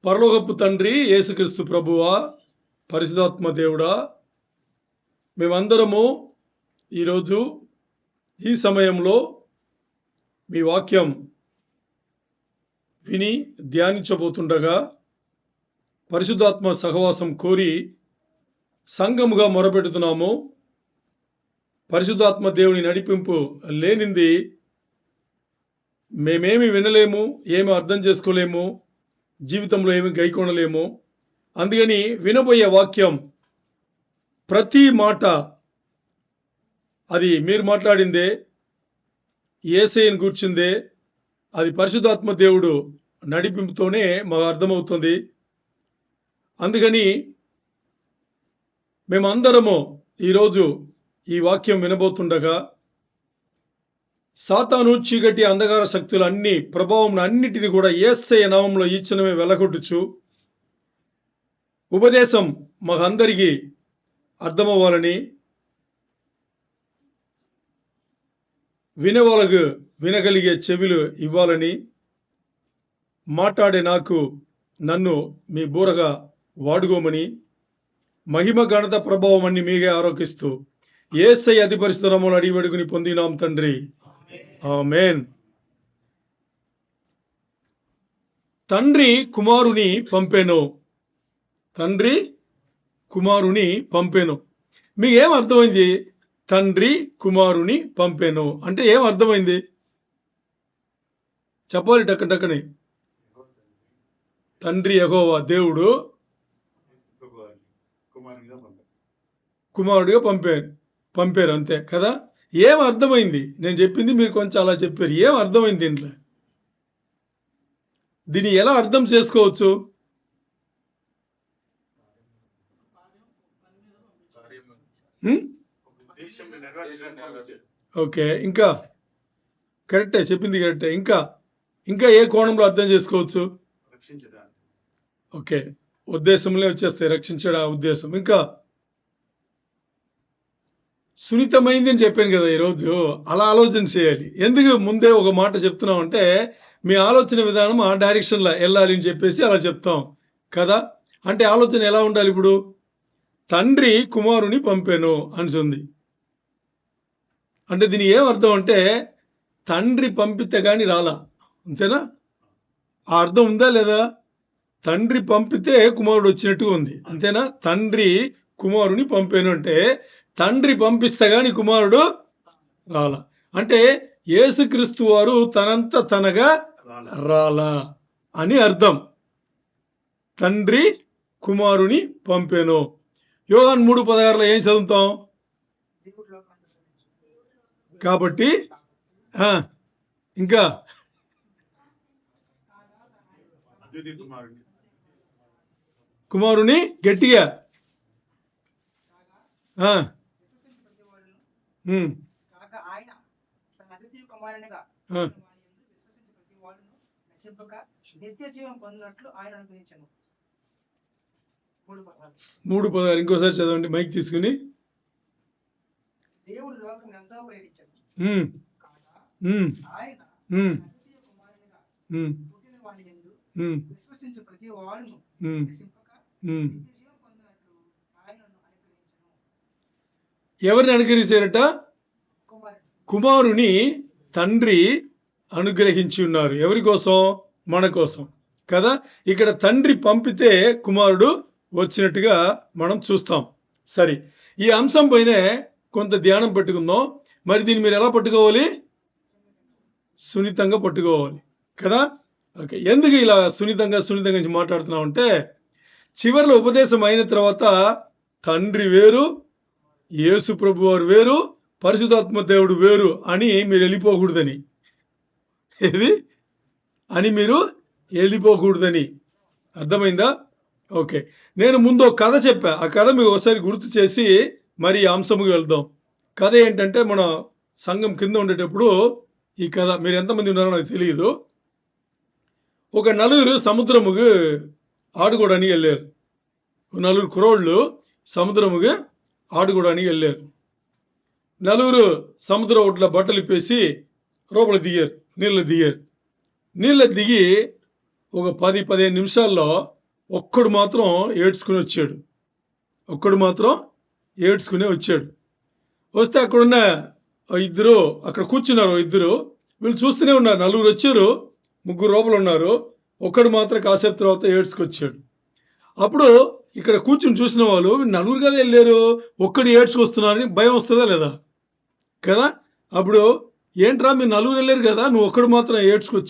పరలోకపు తండ్రి యేసుక్రీస్తు ప్రభువా, పరిశుద్ధాత్మ దేవుడా, మేమందరము ఈరోజు ఈ సమయంలో మీ వాక్యం విని ధ్యానించబోతుండగా పరిశుద్ధాత్మ సహవాసం కోరి సంఘముగా మొరపెడుతున్నాము. పరిశుద్ధాత్మ దేవుని నడిపింపు లేనిది మేమేమి వినలేము, ఏమి అర్థం చేసుకోలేము, జీవితంలో ఏమి గైకొనలేము. అందుకని వినబోయే వాక్యం ప్రతి మాట అది మీరు మాట్లాడిందే, యేసయ్యను కూర్చుందే, అది పరిశుద్ధాత్మ దేవుడు నడిపింపుతోనే మాకు అర్థమవుతుంది. అందుకని మేమందరము ఈరోజు ఈ వాక్యం వినబోతుండగా సాతాను, చీకటి, అంధకార శక్తులు అన్ని ప్రభావం అన్నిటిని కూడా యేసయ్య నామములో ఈ క్షణమే వెలగొట్టుచు ఉపదేశం మాకందరికీ అర్థమవ్వాలని, వినేవాళ్ళకు వినగలిగే చెవులు ఇవ్వాలని, మాట్లాడే నన్ను మీ బూరగా వాడుకోమని, మహిమ ఘనత ప్రభావం అన్ని మీగే ఆరోపిస్తూ యేసయ్య అతి పరిశుద్ధ నామములో అడిగి వేడుకుని పొందినాం తండ్రి, ఆమేన్. తండ్రి కుమారుని పంపెను. తండ్రి కుమారుని పంపెను. మీకు ఏం అర్థమైంది? తండ్రి కుమారుని పంపెను అంటే ఏం అర్థమైంది? చెప్పాలి టక్కని. తండ్రి యెహోవా దేవుడు కుమారుడిగా పంపారు అంతే కదా. ఏం అర్థమైంది? నేను చెప్పింది మీరు కొంచెం అలా చెప్పారు. ఏం అర్థమైంది దీంట్లో? దీన్ని ఎలా అర్థం చేసుకోవచ్చు? ఓకే, ఇంకా కరెక్టే, చెప్పింది కరెక్టే. ఇంకా ఏ కోణంలో అర్థం చేసుకోవచ్చు? ఓకే, ఉద్దేశంలో వచ్చేస్తాయి, రక్షించడా ఉద్దేశం. ఇంకా సున్నితమైంది అని చెప్పాను కదా ఈరోజు. అలా ఆలోచన చేయాలి. ఎందుకు ముందే ఒక మాట చెప్తున్నాం అంటే మీ ఆలోచన విధానం ఆ డైరెక్షన్లో వెళ్ళాలి అని చెప్పేసి అలా చెప్తాం కదా. అంటే ఆలోచన ఎలా ఉండాలి? ఇప్పుడు తండ్రి కుమారుని పంపాను అని ఉంది అంటే దీని ఏం అర్థం అంటే తండ్రి పంపితే కానీ రాలా, అంతేనా? ఆ అర్థం ఉందా లేదా? తండ్రి పంపితే కుమారుడు వచ్చినట్టుగా ఉంది, అంతేనా? తండ్రి కుమారుని పంపాను అంటే తండ్రి పంపిస్తే గాని కుమారుడు రాలా. అంటే యేసుక్రీస్తు వారు తనంత తనగా రాలా అని అర్థం. తండ్రి కుమారుని పంపాను. యోహాను 3:16 ఏం చదువుతాం? కాబట్టి ఇంకా కుమారుని గట్టిగా మూడు పదాలు ఇంకోసారి చదవండి, మైక్ తీసుకుని. దేవుడు లోకం ఎంతో ప్రేమించాడు, విశ్వసించు ప్రతి వాడును నశింపక నిత్య జీవం పొందినట్లు ఆయనను అనుగ్రహించెను. ఎవరిని అనుగ్రహించారట? కుమారుని తండ్రి అనుగ్రహించి ఉన్నారు. ఎవరి కోసం? మన కోసం కదా. ఇక్కడ తండ్రి పంపితే కుమారుడు వచ్చినట్టుగా మనం చూస్తాం. సరే, ఈ అంశం పైనే కొంత ధ్యానం పట్టుకుందాం. మరి దీన్ని మీరు ఎలా పట్టుకోవాలి? సున్నితంగా పట్టుకోవాలి కదా. ఓకే, ఎందుకు ఇలా సున్నితంగా మాట్లాడుతున్నాం అంటే చివరిలో ఉపదేశం అయిన తర్వాత తండ్రి వేరు, యేసు ప్రభు వారు వేరు, పరిశుద్ధాత్మ దేవుడు వేరు అని మీరు వెళ్ళిపోకూడదని. మీరు వెళ్ళిపోకూడదని అర్థమైందా? ఓకే, నేను ముందు ఒక కథ చెప్పా. ఆ కథ మీకు ఒకసారి గుర్తు చేసి మరి అంశముకి వెళ్దాం. కథ ఏంటంటే మన సంఘం కింద ఉండేటప్పుడు ఈ కథ, మీరు ఎంతమంది ఉన్నారో నాకు తెలియదు. ఒక నలుగురు సముద్రముకు ఆడుకోవడానికి వెళ్ళారు. 4 కుర్రోళ్ళు సముద్రముగా ఆడుకోవడానికి వెళ్ళారు. నలుగురు సముద్రం ఒడ్ల బట్టలు ఇప్పేసి లోపల దిగారు, నీళ్ళు దిగి ఒక 10-15 నిమిషాల్లో ఒక్కడు మాత్రం ఏడ్చుకుని వచ్చాడు. వస్తే అక్కడున్న ఇద్దరు అక్కడ కూర్చున్నారు. ఇద్దరు వీళ్ళు చూస్తూనే ఉన్నారు. నలుగురు వచ్చారు, ముగ్గురు లోపల ఉన్నారు. ఒక్కడు మాత్రం కాసేపు తర్వాత ఏడ్చుకొచ్చాడు. అప్పుడు ఇక్కడ కూర్చుని చూసిన వాళ్ళు నలుగురు కదా వెళ్ళారు, ఒక్కడు ఏడ్చుకొస్తున్నారని భయం వస్తుందా లేదా కదా? అప్పుడు ఏంట్రా మీరు నలుగురు వెళ్ళారు కదా, నువ్వు ఒక్కడు మాత్రం ఏడ్చుకునే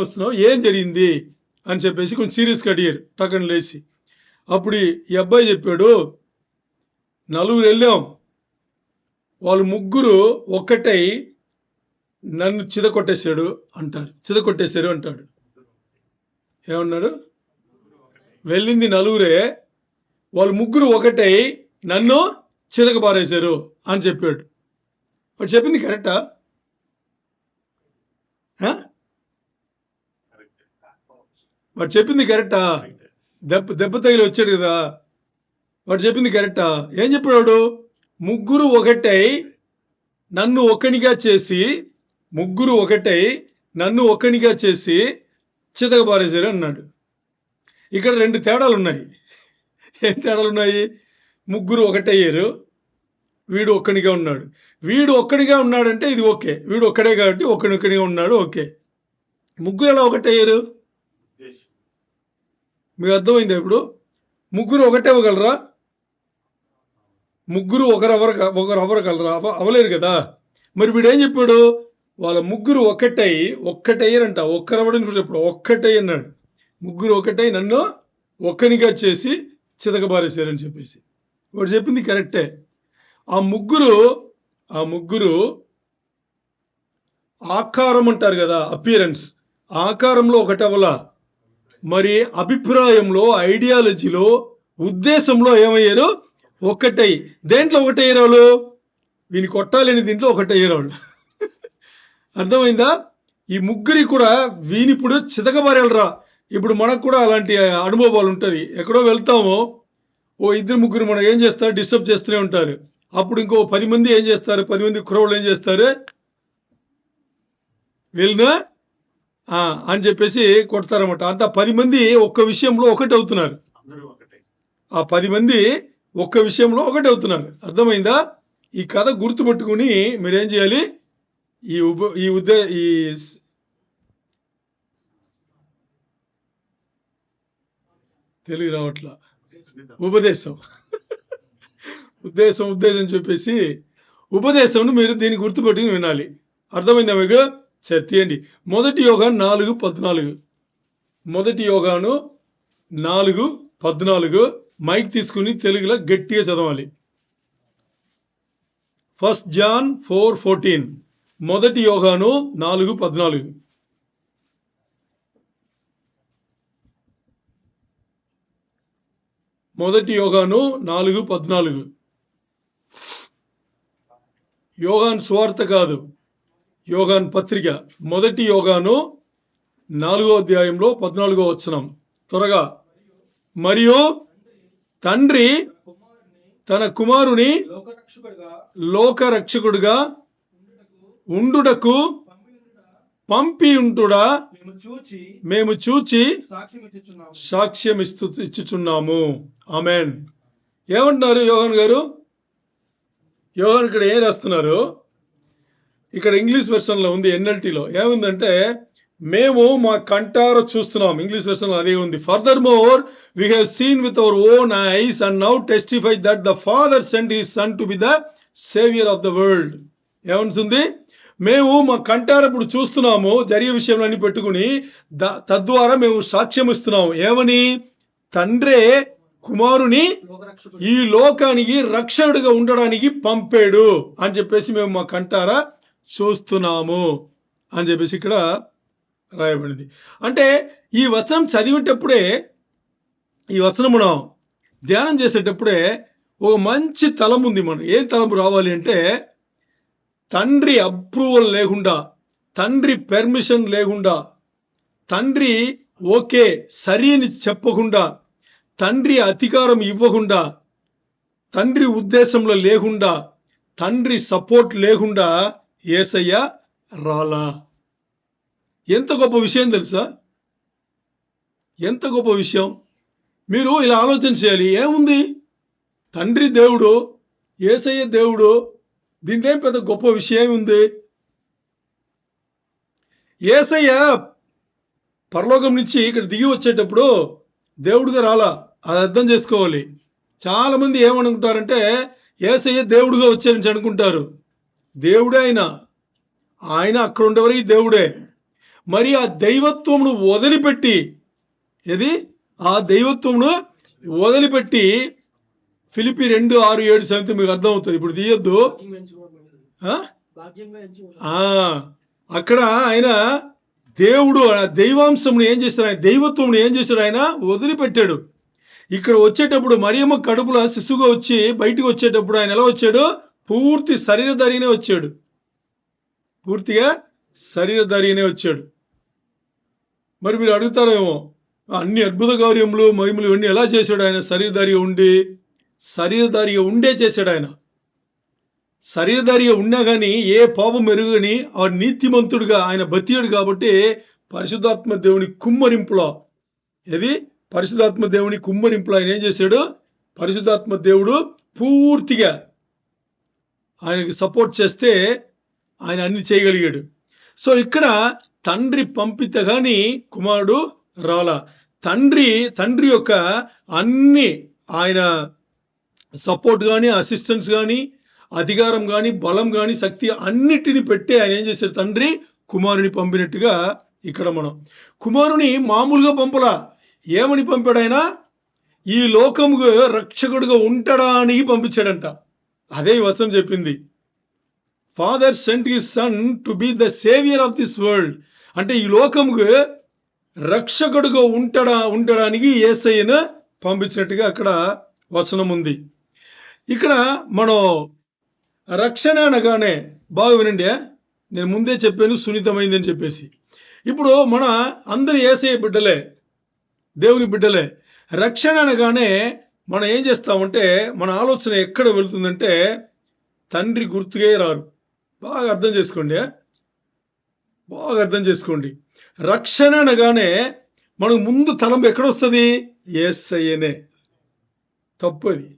వస్తున్నావు, ఏం జరిగింది అని చెప్పేసి కొంచెం సీరియస్గా అడిగారు టక్కని లేచి. అప్పుడు ఈ అబ్బాయి చెప్పాడు, నలుగురు వెళ్ళాం, వాళ్ళు ముగ్గురు ఒక్కటై నన్ను చిదకొట్టేశారు అంటాడు. ఏమన్నాడు? వెళ్ళింది నలుగురే, వాళ్ళు ముగ్గురు ఒకటై నన్ను చితకబారేశారు అని చెప్పాడు. వాడు చెప్పింది కరెక్టా? వాడు చెప్పింది కరెక్టా? దెబ్బ తగిలి వచ్చాడు కదా, వాడు చెప్పింది కరెక్టా? ఏం చెప్పాడు? ముగ్గురు ఒకటై నన్ను ఒక్కనిగా చేసి చితకబారేశారు అన్నాడు. ఇక్కడ రెండు తేడాలు ఉన్నాయి. ఏం తేడాలు ఉన్నాయి? ముగ్గురు ఒకటయ్యారు, వీడు ఒక్కనిగా ఉన్నాడు. వీడు ఒక్కడిగా ఉన్నాడంటే ఇది ఓకే, వీడు ఒక్కడే కాబట్టి ఒక్కడిగా ఉన్నాడు ఓకే. ముగ్గురు ఎలా ఒకటయ్యారు? మీకు అర్థమైందా? ఇప్పుడు ముగ్గురు ఒకటే అవ్వగలరా? ముగ్గురు ఒకరు అవ్వగలరా? అవ్వలేరు కదా. మరి వీడు ఏం చెప్పాడు? వాళ్ళ ముగ్గురు ఒక్కటయ్యారంట. ఒక్కరవ్వడం చెప్పాడు, ఒక్కటై అన్నాడు. ముగ్గురు ఒకటై నన్ను ఒక్కనిగా చేసి చితకబారేశారని చెప్పేసి. వాడు చెప్పింది కరెక్టే. ఆ ముగ్గురు ఆకారం అంటారు కదా, అపియరెన్స్, ఆకారంలో ఒకటవలా, మరి అభిప్రాయంలో, ఐడియాలజీలో, ఉద్దేశంలో ఏమయ్యారు? ఒక్కటై. దేంట్లో ఒకటయ్యారు వాళ్ళు? వీని కొట్టాలని దీంట్లో ఒకటయ్యారు వాళ్ళు. అర్థమైందా? ఈ ముగ్గురి కూడా వీనిప్పుడు చితకబారేలరా. ఇప్పుడు మనకు కూడా అలాంటి అనుభవాలు ఉంటుంది. ఎక్కడో వెళ్తామో ఓ ఇద్దరు ముగ్గురు మనం ఏం చేస్తారు, డిస్టర్బ్ చేస్తూనే ఉంటారు. అప్పుడు ఇంకో 10 మంది ఏం చేస్తారు, 10 మంది కుర్రోళ్ళు ఏం చేస్తారు, వీళ్ళనా అని చెప్పేసి కొడతారన్నమాట. అంతా 10 మంది ఒక్క విషయంలో ఒకటి అవుతున్నారు. ఆ 10 మంది ఒక్క విషయంలో ఒకటి అవుతున్నారు. అర్థమైందా? ఈ కథ గుర్తుపెట్టుకుని మీరేం చేయాలి? తెలుగు రావట్లా, ఉద్దేశం చెప్పేసి ఉపదేశంను మీరు దీన్ని గుర్తుపెట్టుకుని వినాలి. అర్థమైందా మీకు? సరే తీయండి. మొదటి యోహాను 4:14 మైక్ తీసుకుని తెలుగులో గట్టిగా చదవాలి. 1 John 4:14. మొదటి యోహాను 4:14. మొదటి యోహాను 4:14. యోహాను సువార్త కాదు, యోహాను పత్రిక. మొదటి యోహాను 4వ అధ్యాయంలో 14వ వచనం. త్వరగా. మరియు తండ్రి తన కుమారుని లోకరక్షకుడుగా ఉండుటకు పంపి ఉంటుడా మేము చూచి సాక్ష్యం ఇచ్చుచున్నాము. ఆమేన్. ఏమంటున్నారు యోహాన్ గారు? యోహాన్ ఇక్కడ ఏం రాస్తున్నారు? ఇక్కడ ఇంగ్లీష్ వెర్షన్లో ఉంది, ఎన్ఎల్టీలో ఏముందంటే మేము మా కంటార చూస్తున్నాం. ఇంగ్లీష్ వెర్షన్లో అదే ఉంది. Further more we have seen with our own eyes and now testify that the Father sent his Son to be the Savior of the world. ఏమనుంది? మేము మా కంటార ఇప్పుడు చూస్తున్నాము, జరిగే విషయంలో అన్ని పెట్టుకుని తద్వారా మేము సాక్ష్యం ఇస్తున్నాము. ఏమని? తండ్రే కుమారుని ఈ లోకానికి రక్షకుడిగా ఉండడానికి పంపాడు అని చెప్పేసి మేము మా కంటారా చూస్తున్నాము అని చెప్పేసి ఇక్కడ రాయబడింది. అంటే ఈ వచనం చదివేటప్పుడే, ఈ వచనం మనం ధ్యానం చేసేటప్పుడే ఒక మంచి తలం ఉంది. మనం ఏం తలంపు రావాలి అంటే, తండ్రి అప్రూవల్ లేకుండా, తండ్రి పెర్మిషన్ లేకుండా, తండ్రి ఓకే సరి అని చెప్పకుండా, తండ్రి అధికారం ఇవ్వకుండా, తండ్రి ఉద్దేశంలో లేకుండా, తండ్రి సపోర్ట్ లేకుండా యేసయ్య రాలా. ఎంత గొప్ప విషయం తెలుసా? ఎంత గొప్ప విషయం! మీరు ఇలా ఆలోచన చేయాలి. ఏముంది, తండ్రి దేవుడు, యేసయ్య దేవుడు, దీంట్లో ఏం పెద్ద గొప్ప విషయం ఉంది? యేసయ్య పరలోకం నుంచి ఇక్కడ దిగి వచ్చేటప్పుడు దేవుడిగా రాలా. అది అర్థం చేసుకోవాలి. చాలా మంది ఏమనుకుంటారంటే యేసయ్య దేవుడిగా వచ్చారని అనుకుంటారు. దేవుడే ఆయన అక్కడ ఉండేవరకు దేవుడే. మరి ఆ దైవత్వమును వదిలిపెట్టి, ఆ దైవత్వమును వదిలిపెట్టి ఫిలిప్పీ 2:6-7 మీకు అర్థం అవుతుంది. ఇప్పుడు తీయొద్దు. అక్కడ ఆయన దేవుడు దైవాంశంను ఏం చేశాడు, ఆయన దైవత్వంను ఏం చేశాడు, ఆయన వదిలిపెట్టాడు. ఇక్కడ వచ్చేటప్పుడు మరియమ్మ కడుపులో శిశువుగా వచ్చి బయటికి వచ్చేటప్పుడు ఆయన ఎలా వచ్చాడు? పూర్తి శరీరధారినే వచ్చాడు. పూర్తిగా శరీరధారినే వచ్చాడు. మరి మీరు అడుగుతారేమో, అన్ని అద్భుత కార్యములు మహిమలు ఇవన్నీ ఎలా చేశాడు ఆయన? శరీరధారిగా ఉండే చేశాడు ఆయన. శరీరధారిగా ఉన్నా కానీ ఏ పాపం ఎరుగని ఆ నీతిమంతుడుగా ఆయన బతికాడు. కాబట్టి పరిశుద్ధాత్మ దేవుని కుమ్మరింపులో ఆయన ఏం చేశాడు? పరిశుద్ధాత్మ దేవుడు పూర్తిగా ఆయనకి సపోర్ట్ చేస్తే ఆయన అన్ని చేయగలిగాడు. సో ఇక్కడ తండ్రి పంపితే గాని కుమారుడు రాలా. తండ్రి యొక్క అన్ని ఆయన సపోర్ట్ కానీ, అసిస్టెన్స్ కానీ, అధికారం కానీ, బలం కానీ, శక్తి అన్నిటిని పెట్టి ఆయన ఏం చేశాడు? తండ్రి కుమారుని పంపినట్టుగా ఇక్కడ మనం కుమారుని మామూలుగా పంపలా. ఏమని పంపాడు ఆయన? ఈ లోకముకు రక్షకుడుగా ఉండడానికి పంపించాడంట. అదే ఈ వచనం చెప్పింది. Father cent his son to be the saviour of this world. అంటే ఈ లోకముకు రక్షకుడుగా ఉండడానికి యేసయ్యను పంపించినట్టుగా అక్కడ వచనం ఉంది. ఇక్కడ మనం రక్షణ అనగానే బాగా వినండి, నేను ముందే చెప్పాను సున్నితమైందని చెప్పేసి. ఇప్పుడు మన అందరి యేసయ్య బిడ్డలే, దేవుని బిడ్డలే. రక్షణ అనగానే మనం ఏం చేస్తామంటే మన ఆలోచన ఎక్కడ వెళుతుందంటే తండ్రి గుర్తుకే రారు. బాగా అర్థం చేసుకోండి. రక్షణ అనగానే మనకు ముందు తలంపు ఎక్కడొస్తుంది? యేసయ్యనే. తప్పు అది.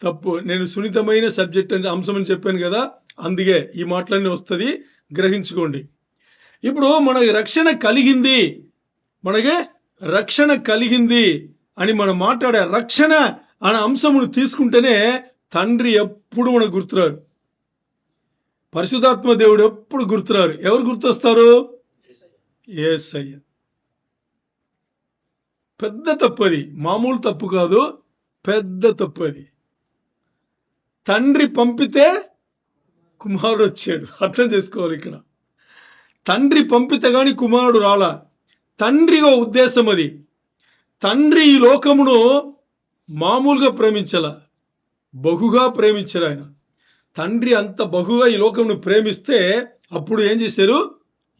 తప్పు. నేను సున్నితమైన సబ్జెక్ట్ అంటే అంశం అని చెప్పాను కదా, అందుకే ఈ మాటలన్నీ వస్తుంది, గ్రహించుకోండి. ఇప్పుడు మనకి రక్షణ కలిగింది అని మనం మాట్లాడే రక్షణ అనే అంశమును తీసుకుంటేనే తండ్రి ఎప్పుడు మనకు గుర్తురారు. పరిశుద్ధాత్మ దేవుడు ఎప్పుడు గుర్తురారు. ఎవరు గుర్తొస్తారు? యేసయ్య. పెద్ద తప్పు అది, మామూలు తప్పు కాదు, పెద్ద తప్పు అది. తండ్రి పంపితే కుమారుడు వచ్చాడు. అర్థం చేసుకోవాలి. ఇక్కడ తండ్రి పంపితే గాని కుమారుడు రాలా. తండ్రి ఉద్దేశం అది. తండ్రి ఈ లోకమును మామూలుగా ప్రేమించాల, బహుగా ప్రేమించాడు ఆయన. తండ్రి అంత బహుగా ఈ లోకమును ప్రేమిస్తే అప్పుడు ఏం చేశారు?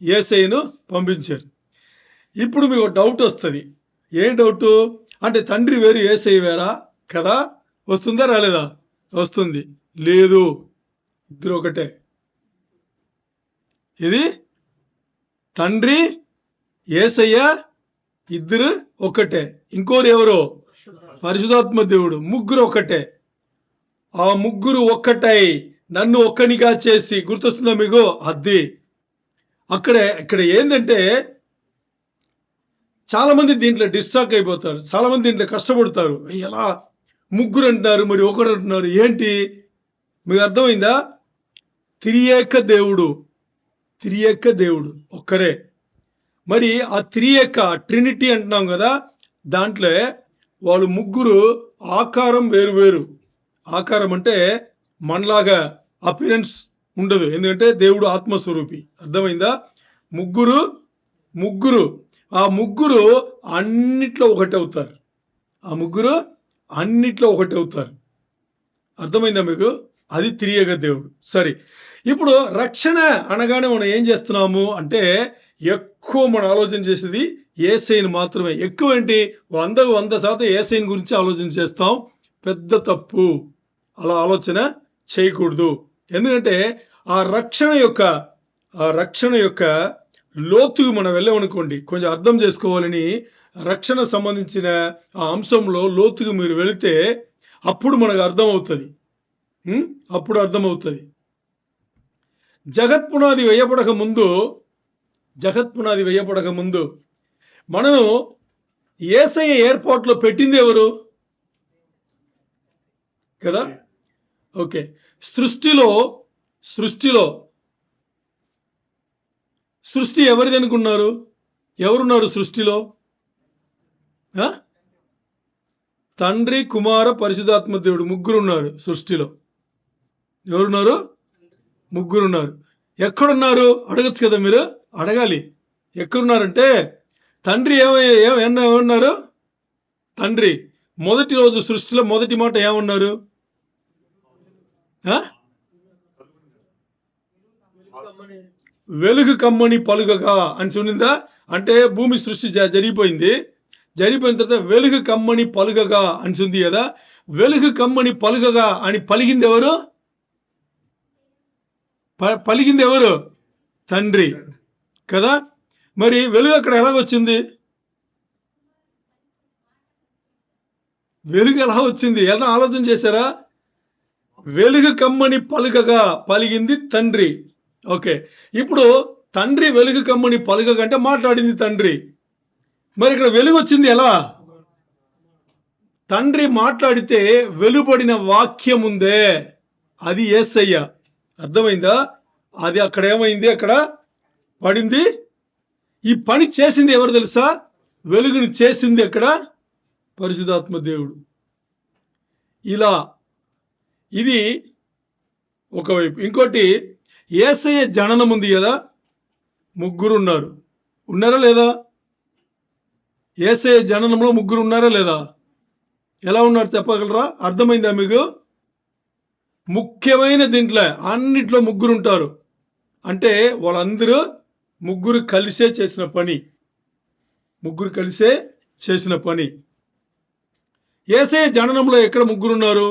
యేసయ్యను పంపించారు. ఇప్పుడు మీకు డౌట్ వస్తుంది. ఏం డౌట్ అంటే తండ్రి వేరు యేసయ్య వేరా కదా? వస్తుందా రాలేదా? వస్తుంది. లేదు, ఇద్దరు ఒకటే. తండ్రి యేసయ్య ఇద్దరు ఒకటే. ఇంకోరు ఎవరు? పరిశుద్ధాత్మ దేవుడు. ముగ్గురు ఒకటే. ఆ ముగ్గురు ఒక్కటై నన్ను ఒక్కనిగా చేసి, గుర్తొస్తుందా మీకు? అది ఇక్కడ ఏంటంటే చాలా మంది దీంట్లో డిస్ట్రాక్ట్ అయిపోతారు, చాలా మంది దీంట్లో కష్టపడతారు. ఎలా ముగ్గురు అంటున్నారు, మరి ఒకరు అంటున్నారు, ఏంటి? మీకు అర్థమైందా? త్రియేక దేవుడు ఒక్కరే. మరి ఆ ట్రినిటీ అంటున్నాం కదా, దాంట్లో వాళ్ళు ముగ్గురు ఆకారం వేరు. ఆకారం అంటే మనలాగా అపిరెన్స్ ఉండదు, ఎందుకంటే దేవుడు ఆత్మస్వరూపి. అర్థమైందా? ముగ్గురు ఆ ముగ్గురు అన్నిట్లో ఒకటవుతారు. అర్థమైందా మీకు? అది త్రియేక దేవుడు. సరే, ఇప్పుడు రక్షణ అనగానే మనం ఏం చేస్తున్నాము అంటే ఎక్కువ మనం ఆలోచన చేసేది యేసయ్యను మాత్రమే. ఎక్కువ ఏంటి? 100% యేసయ్యను గురించి ఆలోచన చేస్తాం. పెద్ద తప్పు. అలా ఆలోచన చేయకూడదు. ఎందుకంటే ఆ రక్షణ యొక్క లోతుగా మనం వెళ్ళామనుకోండి, కొంచెం అర్థం చేసుకోవాలని రక్షణ సంబంధించిన ఆ అంశంలో లోతుగా మీరు వెళితే అప్పుడు మనకు అర్థమవుతుంది. అప్పుడు అర్థమవుతుంది. జగత్పునాది వేయబడక ముందు మనము యేసయ్య ఏర్పాట్లో పెట్టింది ఎవరు కదా? ఓకే. సృష్టి ఎవరిది అనుకున్నారు? ఎవరున్నారు సృష్టిలో? తండ్రి, కుమార, పరిశుద్ధాత్మ దేవుడు ముగ్గురు ఉన్నారు సృష్టిలో. ఎవరున్నారు? ముగ్గురున్నారు. ఎక్కడున్నారు అడగచ్చు కదా, మీరు అడగాలి. ఎక్కడున్నారంటే తండ్రి ఏమన్నారు? తండ్రి మొదటి రోజు సృష్టిలో మొదటి మాట ఏమన్నారు? వెలుగు కమ్మని పలుగగా అని చూనిందా? అంటే భూమి సృష్టి జరిగిపోయిన తర్వాత వెలుగు కమ్మని పలుగగా అని ఉంది కదా. వెలుగు కమ్మని పలుగగా అని పలిగింది ఎవరు? తండ్రి కదా. మరి వెలుగు అక్కడ ఎలాగొచ్చింది? వెలుగు ఎలా వచ్చింది? ఎలా ఆలోచన చేశారా? వెలుగు కమ్మని పలుగగా పలిగింది తండ్రి. ఓకే. ఇప్పుడు తండ్రి వెలుగు కమ్మని పలుగగా అంటే మాట్లాడింది తండ్రి. మరి ఇక్కడ వెలుగు వచ్చింది ఎలా? తండ్రి మాట్లాడితే వెలువడిన వాక్యం ఉందే, అది యేసయ్య. అర్థమైందా? అది అక్కడ ఏమైంది? అక్కడ పడింది. ఈ పని చేసింది ఎవరు తెలుసా? వెలుగుని చేసింది అక్కడ పరిశుద్ధాత్మ దేవుడు. ఇలా ఇది ఒకవైపు. ఇంకోటి, యేసయ్య జననం ఉంది కదా, ముగ్గురు ఉన్నారు. ఉన్నారా లేదా? యేసయ్య జననంలో ముగ్గురు ఉన్నారా లేదా? ఎలా ఉన్నారు చెప్పగలరా? అర్థమైందా మీకు? ముఖ్యమైన దీంట్లో అన్నిట్లో ముగ్గురు ఉంటారు. అంటే వాళ్ళందరూ ముగ్గురు కలిసే చేసిన పని. యేసయ్య జననంలో ఎక్కడ ముగ్గురున్నారు?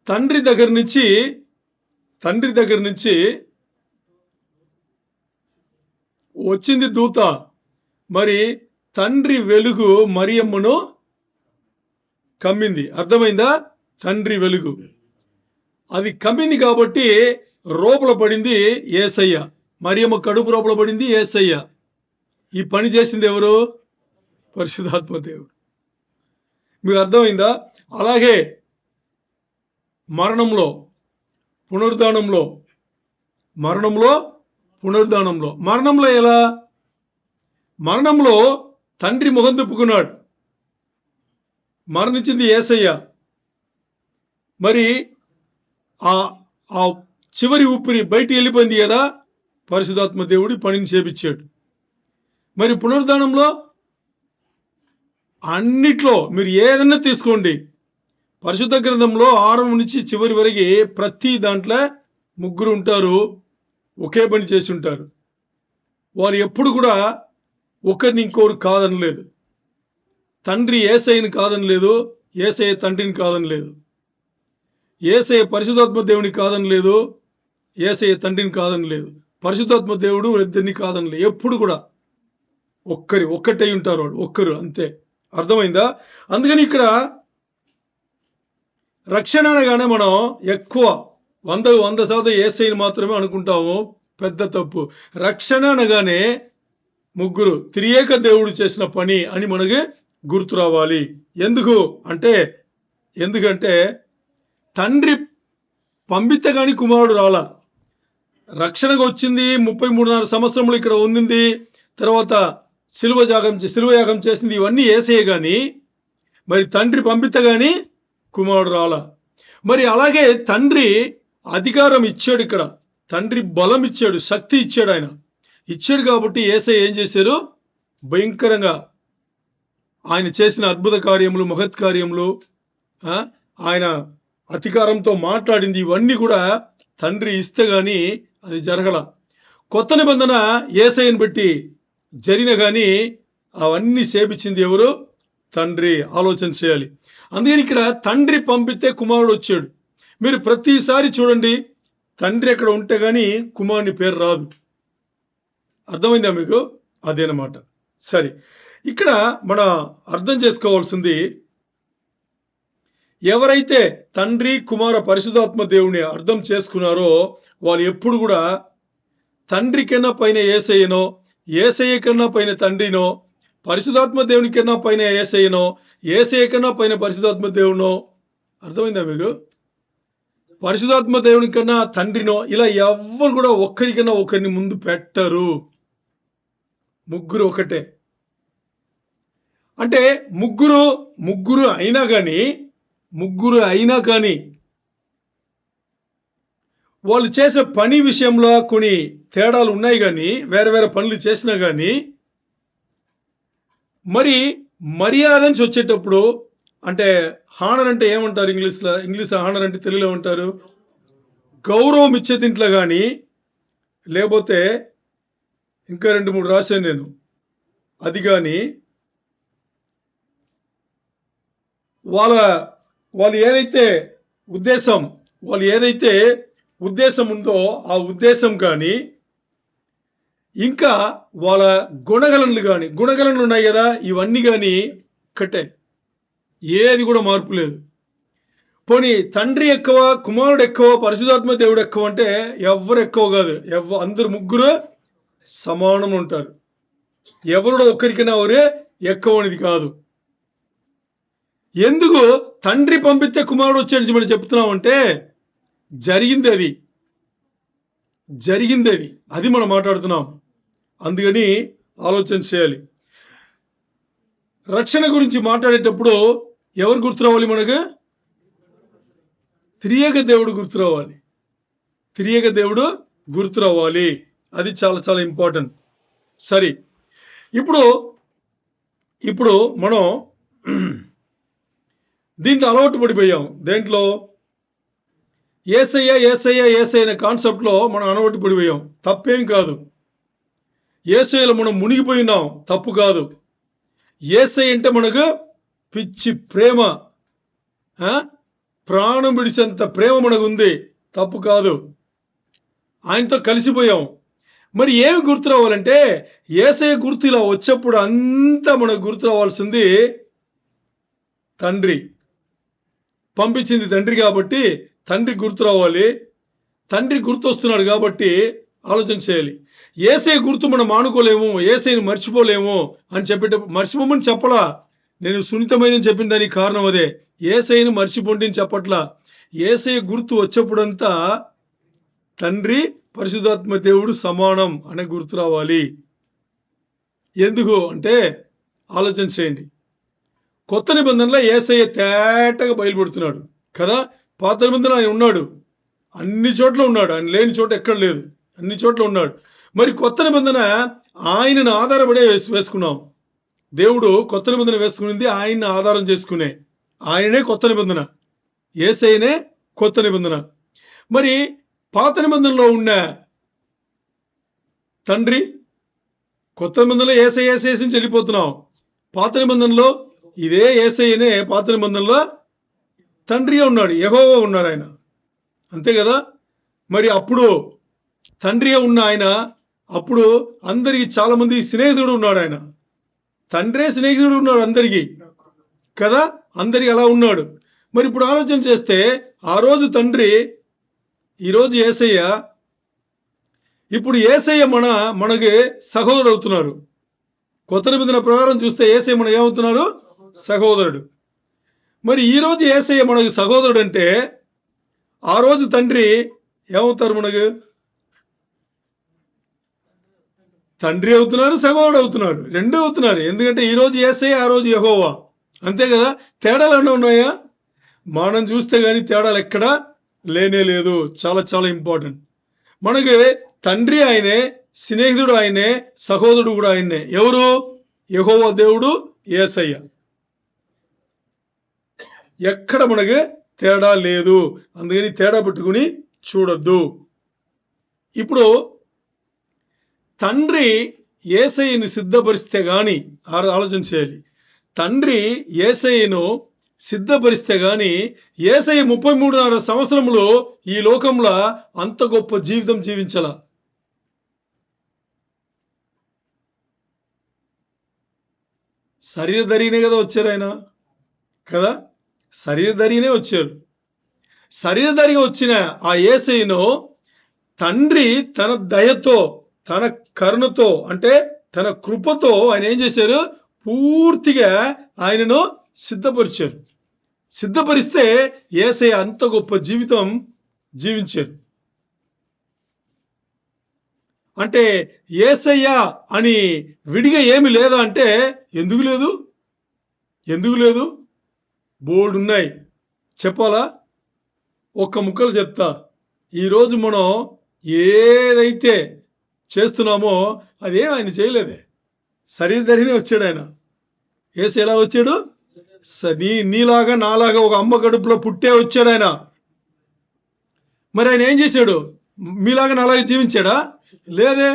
తండ్రి దగ్గర నుంచి వచ్చింది దూత. మరి తండ్రి వెలుగు మరియమ్మను కమ్మింది. అర్థమైందా? తండ్రి వెలుగు అది కమ్మింది కాబట్టి రోపల పడింది యేసయ్య. మరియమ్మ కడుపు రోపల పడింది యేసయ్య. ఈ పని చేసింది ఎవరు? పరిశుద్ధాత్మ దేవుడు. మీకు అర్థమైందా? అలాగే మరణంలో పునరుద్ధానంలో ఎలా? మరణంలో తండ్రి ముఖం తిప్పుకున్నాడు. మరణించింది యేసయ్య. మరి ఆ చివరి ఊపిరి బయటికి వెళ్ళిపోయింది కదా, పరిశుద్ధాత్మ దేవుడి పనిని చేపించాడు. మరి పునరుద్ధానంలో అన్నిట్లో మీరు ఏదన్నా తీసుకోండి, పరిశుద్ధ గ్రంథంలో ఆరంభం నుంచి చివరి వరకు ప్రతి దాంట్లో ముగ్గురు ఉంటారు, ఒకే పని చేసి ఉంటారు. వారు ఎప్పుడు కూడా ఒకరిని ఇంకోరు కాదనలేదు. తండ్రి యేసయ్యని కాదనలేదు, యేసయ్య తండ్రిని కాదనలేదు. యేసయ్య పరిశుద్ధాత్మ దేవుని కాదనలేదు, యేసయ్య తండ్రిని కాదనలేదు. పరిశుద్ధాత్మ దేవుడు ఇద్దరిని కాదనలేదు. ఎప్పుడు కూడా ఒక్కటై ఉంటారు, వాడు ఒక్కరు, అంతే. అర్థమైందా? అందుకని ఇక్కడ రక్షణ అనగానే మనం ఎక్కువ 100% యేసయ్యని మాత్రమే అనుకుంటాము. పెద్ద తప్పు. రక్షణ అనగానే ముగ్గురు త్రియేక దేవుడు చేసిన పని అని మనకి గుర్తు రావాలి. ఎందుకంటే తండ్రి పంపితే గాని కుమారుడు రాలా. రక్షణగా వచ్చింది 33.5 సంవత్సరములు ఇక్కడ ఉండింది. తర్వాత శిలువ యాగం చేసింది. ఇవన్నీ యేసయ్య గాని మరి తండ్రి పంపితే గాని కుమారుడు రాలా. మరి అలాగే తండ్రి అధికారం ఇచ్చాడు, ఇక్కడ తండ్రి బలం ఇచ్చాడు, శక్తి ఇచ్చాడు. ఆయన ఇచ్చాడు కాబట్టి యేసయ్య ఏం చేశారు? భయంకరంగా ఆయన చేసిన అద్భుత కార్యములు, మహత్ కార్యములు, ఆయన అధికారంతో మాట్లాడింది, ఇవన్నీ కూడా తండ్రి ఇస్తే గాని అది జరగల. కొత్త నిబంధన యేసయ్యను బట్టి జరిగిన గాని అవన్నీ సేపించింది ఎవరు? తండ్రి. ఆలోచన చేయాలి. అందుకని ఇక్కడ తండ్రి పంపితే కుమారుడు వచ్చాడు. మీరు ప్రతిసారి చూడండి, తండ్రి అక్కడ ఉంటే గాని కుమారుని పేరు రాదు. అర్థమైందా మీకు? అదేనమాట. సరే, ఇక్కడ మన అర్థం చేసుకోవాల్సింది, ఎవరైతే తండ్రి కుమార పరిశుద్ధాత్మ దేవుని అర్థం చేసుకున్నారో వాళ్ళు ఎప్పుడు కూడా తండ్రి కన్నా పైన యేసయ్యనో, యేసయ్య కన్నా పైన తండ్రినో, పరిశుద్ధాత్మ దేవుని కన్నా పైన యేసయ్యనో, యేసయ్య కన్నా పైన పరిశుద్ధాత్మ దేవునో, అర్థమైందా మీకు? పరిశుద్ధాత్మ దేవుని కన్నా తండ్రినో ఇలా ఎవ్వరు కూడా ఒక్కరికన్నా ఒకరిని ముందు పెట్టరు. ముగ్గురు ఒకటే. అంటే ముగ్గురు అయినా కానీ వాళ్ళు చేసే పని విషయంలో కొన్ని తేడాలు ఉన్నాయి కానీ, వేరే వేరే పనులు చేసినా కానీ, మరి మర్యాదన్స్ వచ్చేటప్పుడు, అంటే హానర్ అంటే ఏమంటారు ఇంగ్లీష్లో హానర్ అంటే తెలుగులో ఏమంటారు? గౌరవం ఇచ్చే దీంట్లో కానీ, లేకపోతే ఇంకా 2-3 రాశాను నేను, అది కానీ వాళ్ళు ఏదైతే ఉద్దేశం ఉందో ఆ ఉద్దేశం కానీ, ఇంకా వాళ్ళ గుణగణనలు ఉన్నాయి కదా, ఇవన్నీ కానీ కట్టే, ఏది కూడా మార్పు లేదు. పోనీ తండ్రి ఎక్కువ, కుమారుడు ఎక్కువ, పరిశుద్ధాత్మ దేవుడు ఎక్కువ అంటే ఎవరు ఎక్కువ కాదు. అందరు ముగ్గురు సమానం ఉంటారు. ఎవరు ఒక్కరికైనా ఎవరే ఎక్కువ అనేది కాదు. ఎందుకు తండ్రి పంపిస్తే కుమారుడు వచ్చాడు మనం చెప్తున్నామంటే జరిగింది అది మనం మాట్లాడుతున్నాం. అందుకని ఆలోచన చేయాలి. రక్షణ గురించి మాట్లాడేటప్పుడు ఎవరు గుర్తు రావాలి మనకు? త్రియేక దేవుడు గుర్తు రావాలి. అది చాలా చాలా ఇంపార్టెంట్. సరే, ఇప్పుడు మనం దీంట్లో అలవాటు పడిపోయాం. దేంట్లో? యేసయ్య అనే కాన్సెప్ట్లో మనం అలవాటు పడిపోయాం. తప్పేం కాదు. యేసయ్యలో మనం మునిగిపోయినాం, తప్పు కాదు. యేసయ్య అంటే మనకు పిచ్చి ప్రేమ, ప్రాణం విడిసేంత ప్రేమ మనకు ఉంది, తప్పు కాదు. ఆయనతో కలిసిపోయాం. మరి ఏమి గుర్తు రావాలంటే, యేసయ్య గుర్తు ఇలా వచ్చేప్పుడు అంతా మనకు గుర్తు రావాల్సింది తండ్రి. పంపించింది తండ్రి కాబట్టి తండ్రి గుర్తు రావాలి. తండ్రి గుర్తు వస్తున్నాడు కాబట్టి ఆలోచన చేయాలి. యేసయ్య గుర్తు మనం మానుకోలేము, యేసయ్యని మర్చిపోలేము అని చెప్పేటప్పుడు, మర్చిపోమని చెప్పలా, నేను సున్నితమైన చెప్పిన దానికి కారణం అదే. యేసయ్యని మర్చిపోండి అని చెప్పట్లా. యేసయ్య గుర్తు వచ్చేప్పుడంతా తండ్రి పరిశుద్ధాత్మ దేవుడు సమానం అనే గుర్తు రావాలి. ఎందుకు అంటే ఆలోచన చేయండి. కొత్త నిబంధనలో యేసయ్య తేటగా బయలుపడుతున్నాడు కదా. పాత నిబంధన ఆయన ఉన్నాడు, అన్ని చోట్ల ఉన్నాడు, ఆయన లేని చోట ఎక్కడ లేదు, అన్ని చోట్ల ఉన్నాడు. మరి కొత్త నిబంధన ఆయనను ఆధారపడే వేసుకున్నాం. దేవుడు కొత్త నిబంధన వేసుకునింది ఆయన్ని ఆధారం చేసుకునే. ఆయననే కొత్త నిబంధన, యేసయ్యనే కొత్త నిబంధన. మరి పాత నిబంధనలో ఉన్న తండ్రి, కొత్త నిబంధనలో యేసయ్య వెళ్ళిపోతున్నాం. పాత నిబంధనలో ఇదే యేసయ్యనే పాత నిబంధనలో తండ్రిగా ఉన్నాడు, యెహోవా ఉన్నాడు ఆయన, అంతే కదా. మరి అప్పుడు తండ్రిగా ఉన్న ఆయన అప్పుడు అందరికి చాలా మంది స్నేహితుడు ఉన్నాడు. ఆయన తండ్రే స్నేహితుడు ఉన్నాడు అందరికీ కదా, అందరికి అలా ఉన్నాడు. మరి ఇప్పుడు ఆలోచన చేస్తే ఆ రోజు తండ్రి, ఈరోజు యేసయ్య, ఇప్పుడు యేసయ్య మనకి సహోదరుడు అవుతున్నారు. కొత్త నిబంధన ప్రకారం చూస్తే యేసయ్య మనకు ఏమవుతున్నాడు? సహోదరుడు. మరి ఈరోజు యేసయ్య మనకు సహోదరుడు అంటే ఆ రోజు తండ్రి ఏమవుతారు? మనకు తండ్రి అవుతున్నారు, సహోదరుడు అవుతున్నారు, రెండూ అవుతున్నారు. ఎందుకంటే ఈరోజు యేసయ్య, ఆ రోజు యెహోవా, అంతే కదా. తేడాలు ఏమైనా ఉన్నాయా? మనం చూస్తే కానీ తేడాలు ఎక్కడా లేనే లేదు. చాలా చాలా ఇంపార్టెంట్. మనకి తండ్రి ఆయనే, స్నేహితుడు ఆయనే, సహోదరుడు కూడా ఆయనే. ఎవరు? యెహోవా దేవుడు, యేసయ్య. ఎక్కడ మనకి తేడా లేదు. అందుకని తేడా పెట్టుకుని చూడొద్దు. ఇప్పుడు తండ్రి యేసయ్యను సిద్ధపరిస్తే గాని ఆలోచన చేయాలి. తండ్రి యేసయ్యను సిద్ధపరిస్తే గాని యేసయ్య 33.5 సంవత్సరములు ఈ లోకంలో అంత గొప్ప జీవితం జీవించాల. శరీరధారినే కదా వచ్చారు ఆయన, కదా, శరీరధారినే వచ్చారు. శరీరధారిగా వచ్చిన ఆ యేసయ్యను తండ్రి తన దయతో, తన కరుణతో, అంటే తన కృపతో ఆయన ఏం చేశారు? పూర్తిగా ఆయనను సిద్ధపరిచారు. సిద్ధపరిస్తే యేసయ్య అంత గొప్ప జీవితం జీవించారు. అంటే యేసయ్య అని విడిగా ఏమి లేదా అంటే ఎందుకు లేదు? ఎందుకు లేదు? బోల్డ్ ఉన్నాయి, చెప్పాలా? ఒక్క ముక్కలు చెప్తా. ఈరోజు మనం ఏదైతే చేస్తున్నామో అదేం ఆయన చేయలేదే. శరీరధారినే వచ్చాడు ఆయన. యేసు ఎలా వచ్చాడు? నీలాగా నాలాగా ఒక అమ్మ గడుపులో పుట్టే వచ్చాడు ఆయన. మరి ఆయన ఏం చేశాడు? మీలాగా నాలాగా జీవించాడా? లేదే.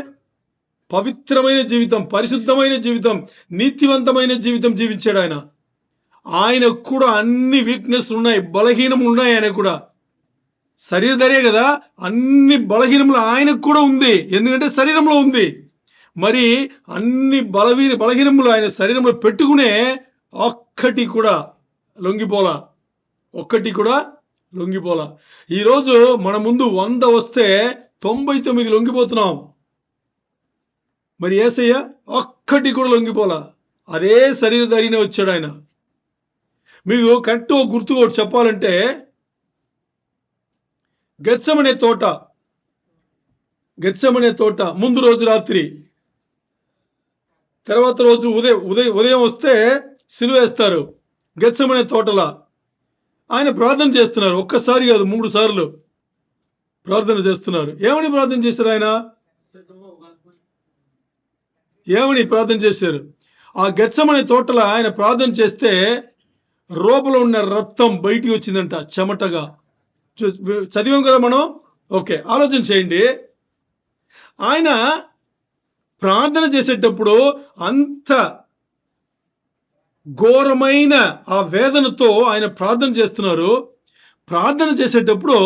పవిత్రమైన జీవితం, పరిశుద్ధమైన జీవితం, నీతివంతమైన జీవితం జీవించాడు ఆయన. ఆయనకు కూడా అన్ని వీక్నెస్ ఉన్నాయి, బలహీనములు ఉన్నాయి. ఆయన కూడా శరీరధారే కదా, అన్ని బలహీనములు ఆయనకు కూడా ఉంది, ఎందుకంటే శరీరంలో ఉంది. మరి అన్ని బలహీనములు ఆయన శరీరంలో పెట్టుకునే ఒక్కటి కూడా లొంగిపోలా, ఒక్కటి కూడా లొంగిపోలా. ఈరోజు మన ముందు 100 వస్తే 99 లొంగిపోతున్నాం. మరి యేసయ్య ఒక్కటి కూడా లొంగిపోలా, అదే శరీరధారినే వచ్చాడు ఆయన. మీకు కరెక్ట్ గుర్తు కూడా చెప్పాలంటే, గెత్సెమనే తోట ముందు రోజు రాత్రి, తర్వాత రోజు ఉదయం వస్తే సిలువ వేస్తారు. గెత్సెమనే తోటలా ఆయన ప్రార్థన చేస్తున్నారు. ఒక్కసారి కాదు, 3 సార్లు ప్రార్థన చేస్తున్నారు. ఏమని ప్రార్థన చేశారు ఆయన? ఏమని ప్రార్థన చేశారు? ఆ గెత్సెమనే తోటలో ఆయన ప్రార్థన చేస్తే లోపల ఉన్న రక్తం బయటికి వచ్చిందంట, చెమటగా. చదివాం కదా మనం. ఓకే, ఆలోచన చేయండి. ఆయన ప్రార్థన చేసేటప్పుడు అంత ఘోరమైన ఆ వేదనతో ఆయన ప్రార్థన చేస్తున్నారు. ప్రార్థన చేసేటప్పుడు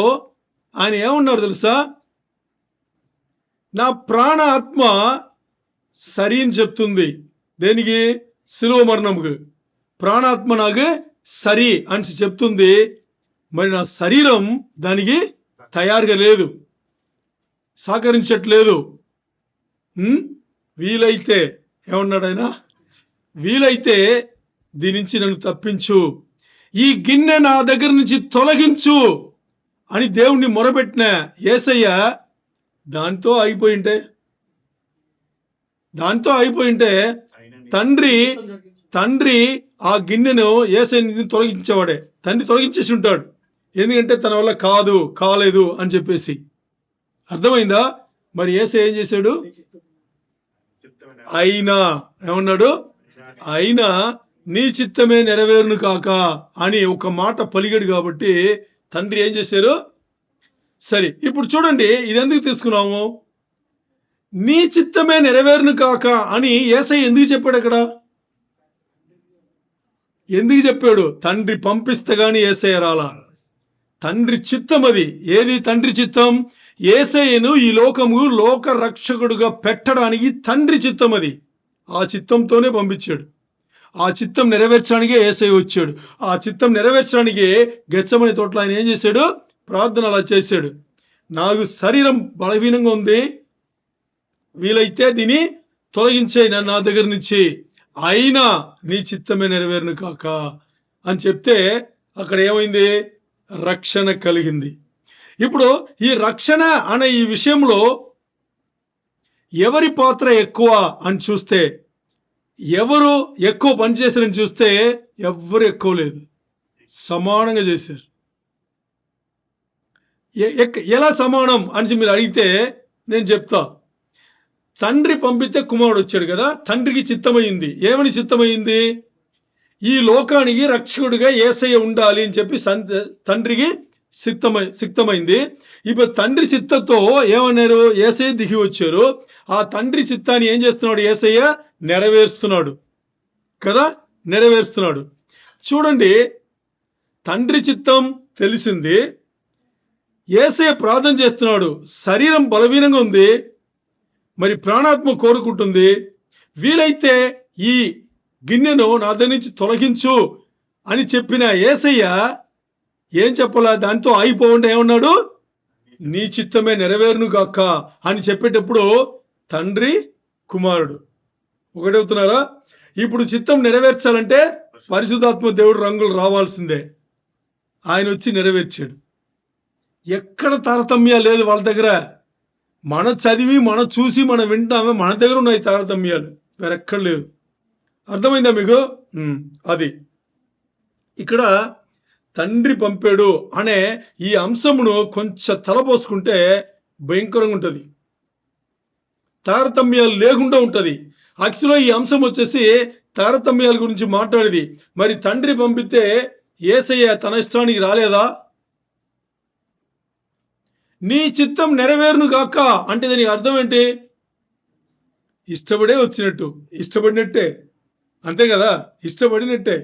ఆయన ఏమన్నారు తెలుసా? నా ప్రాణ ఆత్మ సరి అని చెప్తుంది. దేనికి? శిలువ మరణంకు. ప్రాణాత్మ నాకు సరి అని చెప్తుంది. మరి నా శరీరం దానికి తయారుగా లేదు, సహకరించట్లేదు. వీలైతే ఏమన్నాడు ఆయన? వీలైతే దీని నుంచి నన్ను తప్పించు, ఈ గిన్నె నా దగ్గర నుంచి తొలగించు అని దేవుణ్ణి మొరపెట్టిన యేసయ్య దాంతో అయిపోయింటే తండ్రి ఆ గిన్నెను యేసయ్యని తొలగించేవాడే. తండ్రి తొలగించేసి ఉంటాడు, ఎందుకంటే తన వల్ల కాలేదు అని చెప్పేసి. అర్థమైందా? మరి యేసయ్య ఏం చేశాడు? అయినా ఏమన్నాడు? అయినా నీ చిత్తమే నెరవేరును కాక అని ఒక మాట పలిగాడు. కాబట్టి తండ్రి ఏం చేశారు? సరే, ఇప్పుడు చూడండి, ఇది ఎందుకు తీసుకున్నాము? నీ చిత్తమే నెరవేరును కాక అని యేసయ్య ఎందుకు చెప్పాడు? అక్కడ ఎందుకు చెప్పాడు? తండ్రి పంపిస్తే గాని యేసయ్య రాలా. తండ్రి చిత్తం అది. ఏది తండ్రి చిత్తం? యేసయ్యను ఈ లోక రక్షకుడుగా పెట్టడానికి తండ్రి చిత్తం అది. ఆ చిత్తంతోనే పంపించాడు. ఆ చిత్తం నెరవేర్చడానికే యేసయ్య వచ్చాడు. ఆ చిత్తం నెరవేర్చడానికి గెత్సెమనే తోటలో ఆయన ఏం చేశాడు? ప్రార్థన అలా చేశాడు. నాకు శరీరం బలహీనంగా ఉంది, వీలైతే దీన్ని తొలగించేయి నా దగ్గర నుంచి, అయినా నీ చిత్తమే నెరవేరును కాక అని చెప్తే అక్కడ ఏమైంది? రక్షణ కలిగింది. ఇప్పుడు ఈ రక్షణ అనే ఈ విషయంలో ఎవరి పాత్ర ఎక్కువ అని చూస్తే, ఎవరు ఎక్కువ పనిచేశారని చూస్తే ఎవ్వరు ఎక్కువ లేదు, సమానంగా చేశారు. ఎలా సమానం అని మీరు అడిగితే నేను చెప్తా. తండ్రి పంపితే కుమారుడు వచ్చాడు కదా, తండ్రికి చిత్తమైంది. ఏమని చిత్తమైంది? ఈ లోకానికి రక్షకుడిగా యేసయ్య ఉండాలి అని చెప్పి తండ్రికి సిద్ధమైంది. ఇప్పుడు తండ్రి చిత్తతో ఏమన్నారు? యేసయ్య దిగి వచ్చారు. ఆ తండ్రి చిత్తాన్ని ఏం చేస్తున్నాడు? యేసయ్య నెరవేరుస్తున్నాడు కదా, నెరవేరుస్తున్నాడు. చూడండి, తండ్రి చిత్తం తెలిసింది. యేసయ్య ప్రార్థన చేస్తున్నాడు. శరీరం బలహీనంగా ఉంది, మరి ప్రాణాత్మ కోరుకుంటుంది. వీలైతే ఈ గిన్నెను నా దగ్గర నుంచి తొలగించు అని చెప్పిన యేసయ్య ఏం చెప్పాలా? దాంతో ఆగిపోకుండా ఏమన్నాడు? నీ చిత్తమే నెరవేరును గాక అని చెప్పేటప్పుడు తండ్రి కుమారుడు ఒకటవుతున్నారా? ఇప్పుడు చిత్తం నెరవేర్చాలంటే పరిశుద్ధాత్మ దేవుడు రంగులు రావాల్సిందే. ఆయన వచ్చి నెరవేర్చాడు. ఎక్కడ తారతమ్యాలు లేదు వాళ్ళ దగ్గర. మన చదివి, మనం చూసి, మనం వింటామే, మన దగ్గర ఉన్నాయి తారతమ్యాలు, వేరెక్కడ లేదు. అర్థమైందా మీకు? అది ఇక్కడ తండ్రి పంపాడు అనే ఈ అంశమును కొంచెం తలపోసుకుంటే భయంకరంగా ఉంటుంది, తారతమ్యాలు లేకుండా ఉంటుంది. యాక్చువల్గా ఈ అంశం వచ్చేసి తారతమ్యాల గురించి మాట్లాడేది. మరి తండ్రి పంపితే యేసయ్య తన ఇష్టానికి రాలేదా? నీ చిత్తం నెరవేరును గాక అంటే దానికి అర్థం ఏంటి? ఇష్టపడే వచ్చినట్టు, ఇష్టపడినట్టే, అంతే కదా, ఇష్టపడినట్టే.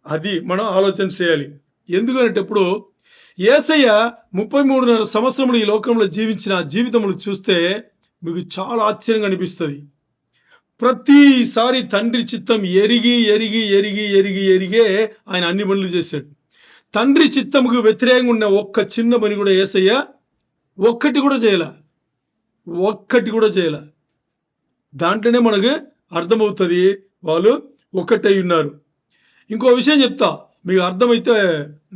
అది మనం ఆలోచన చేయాలి. ఎందుకంటేప్పుడు యేసయ్య 33.5 సంవత్సరములు ఈ లోకంలో జీవించిన జీవితములు చూస్తే మీకు చాలా ఆశ్చర్యంగా అనిపిస్తుంది. ప్రతిసారి తండ్రి చిత్తం ఎరిగి ఎరిగి ఎరిగి ఎరిగి ఎరిగే ఆయన అన్ని పనులు చేశాడు. తండ్రి చిత్తముకు వ్యతిరేకంగా ఉన్న ఒక్క చిన్న పని కూడా యేసయ్య ఒక్కటి కూడా చేయాల. దాంట్లోనే మనకు అర్థమవుతుంది వాళ్ళు ఒక్కటై ఉన్నారు. ఇంకో విషయం చెప్తా, మీకు అర్థమైతే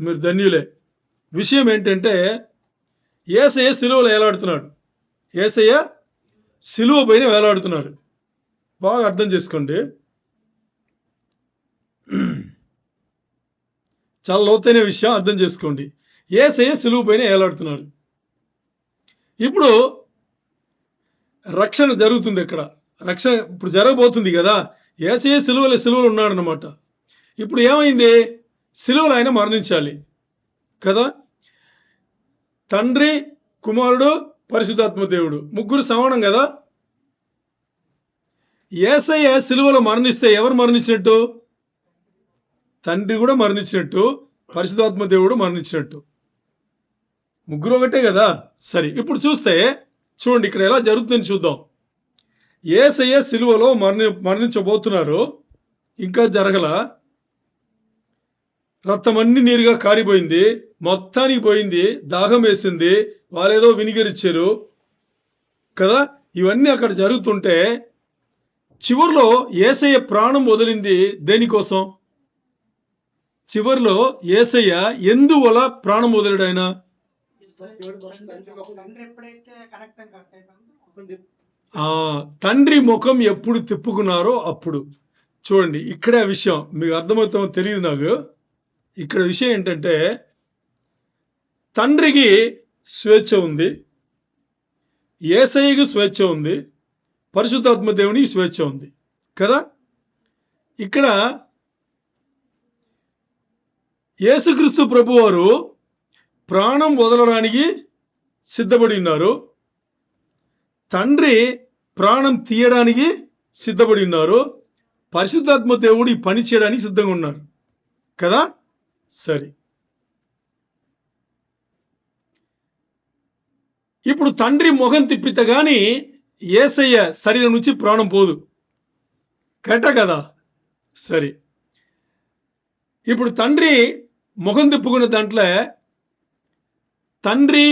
మీరు ధన్యులే. విషయం ఏంటంటే యేసయ్య సిలువలో వేలాడుతున్నాడు. యేసయ్య సిలువ పైన వేలాడుతున్నాడు. బాగా అర్థం చేసుకోండి, చాలా లోతైన విషయం, అర్థం చేసుకోండి. యేసయ్య సిలువ పైన వేలాడుతున్నాడు. ఇప్పుడు రక్షణ జరుగుతుంది. ఇక్కడ రక్షణ ఇప్పుడు జరగబోతుంది కదా. యేసయ్య సిలువలో ఉన్నాడు అన్నమాట. ఇప్పుడు ఏమైంది? సిలువలో ఆయన మరణించాలి కదా. తండ్రి, కుమారుడు, పరిశుద్ధాత్మ దేవుడు ముగ్గురు సమానం కదా. యేసయ్య సిలువలో మరణిస్తే ఎవరు మరణించినట్టు? తండ్రి కూడా మరణించినట్టు, పరిశుద్ధాత్మ దేవుడు మరణించినట్టు, ముగ్గురు ఒకటే కదా. సరే, ఇప్పుడు చూడండి ఇక్కడ ఎలా జరుగుతుందని చూద్దాం. యేసయ్య సిలువలో మరణించబోతున్నారు, ఇంకా జరగల. రక్తం అన్ని నీరుగా కారిపోయింది, మొత్తానికి పోయింది, దాహం వేసింది, వాళ్ళేదో వినిగరిచ్చారు కదా. ఇవన్నీ అక్కడ జరుగుతుంటే చివరిలో యేసయ్య ప్రాణం వదిలింది దేనికోసం? చివరిలో యేసయ్య ఎందువల్ల ప్రాణం వదిలాడు? ఆయన తండ్రి ముఖం ఎప్పుడు తిప్పుకున్నారో అప్పుడు. చూడండి ఇక్కడే విషయం మీకు అర్థమవుతామో తెలియదు నాకు. ఇక్కడ విషయం ఏంటంటే తండ్రికి స్వేచ్ఛ ఉంది, యేసయ్యకు స్వేచ్ఛ ఉంది, పరిశుద్ధాత్మ దేవునికి స్వేచ్ఛ ఉంది కదా. ఇక్కడ యేసుక్రీస్తు ప్రభువారు ప్రాణం వదలడానికి సిద్ధపడి ఉన్నారు, తండ్రి ప్రాణం తీయడానికి సిద్ధపడి ఉన్నారు, పరిశుద్ధాత్మ దేవుడు ఈ పని చేయడానికి సిద్ధంగా ఉన్నారు కదా. సరే, ఇప్పుడు తండ్రి మొహం తిప్పితే గాని యేసయ్య శరీరం నుంచి ప్రాణం పోదు కరెక్టా కదా. సరే, ఇప్పుడు తండ్రి ముఖం తిప్పుకునే దాంట్లో తండ్రి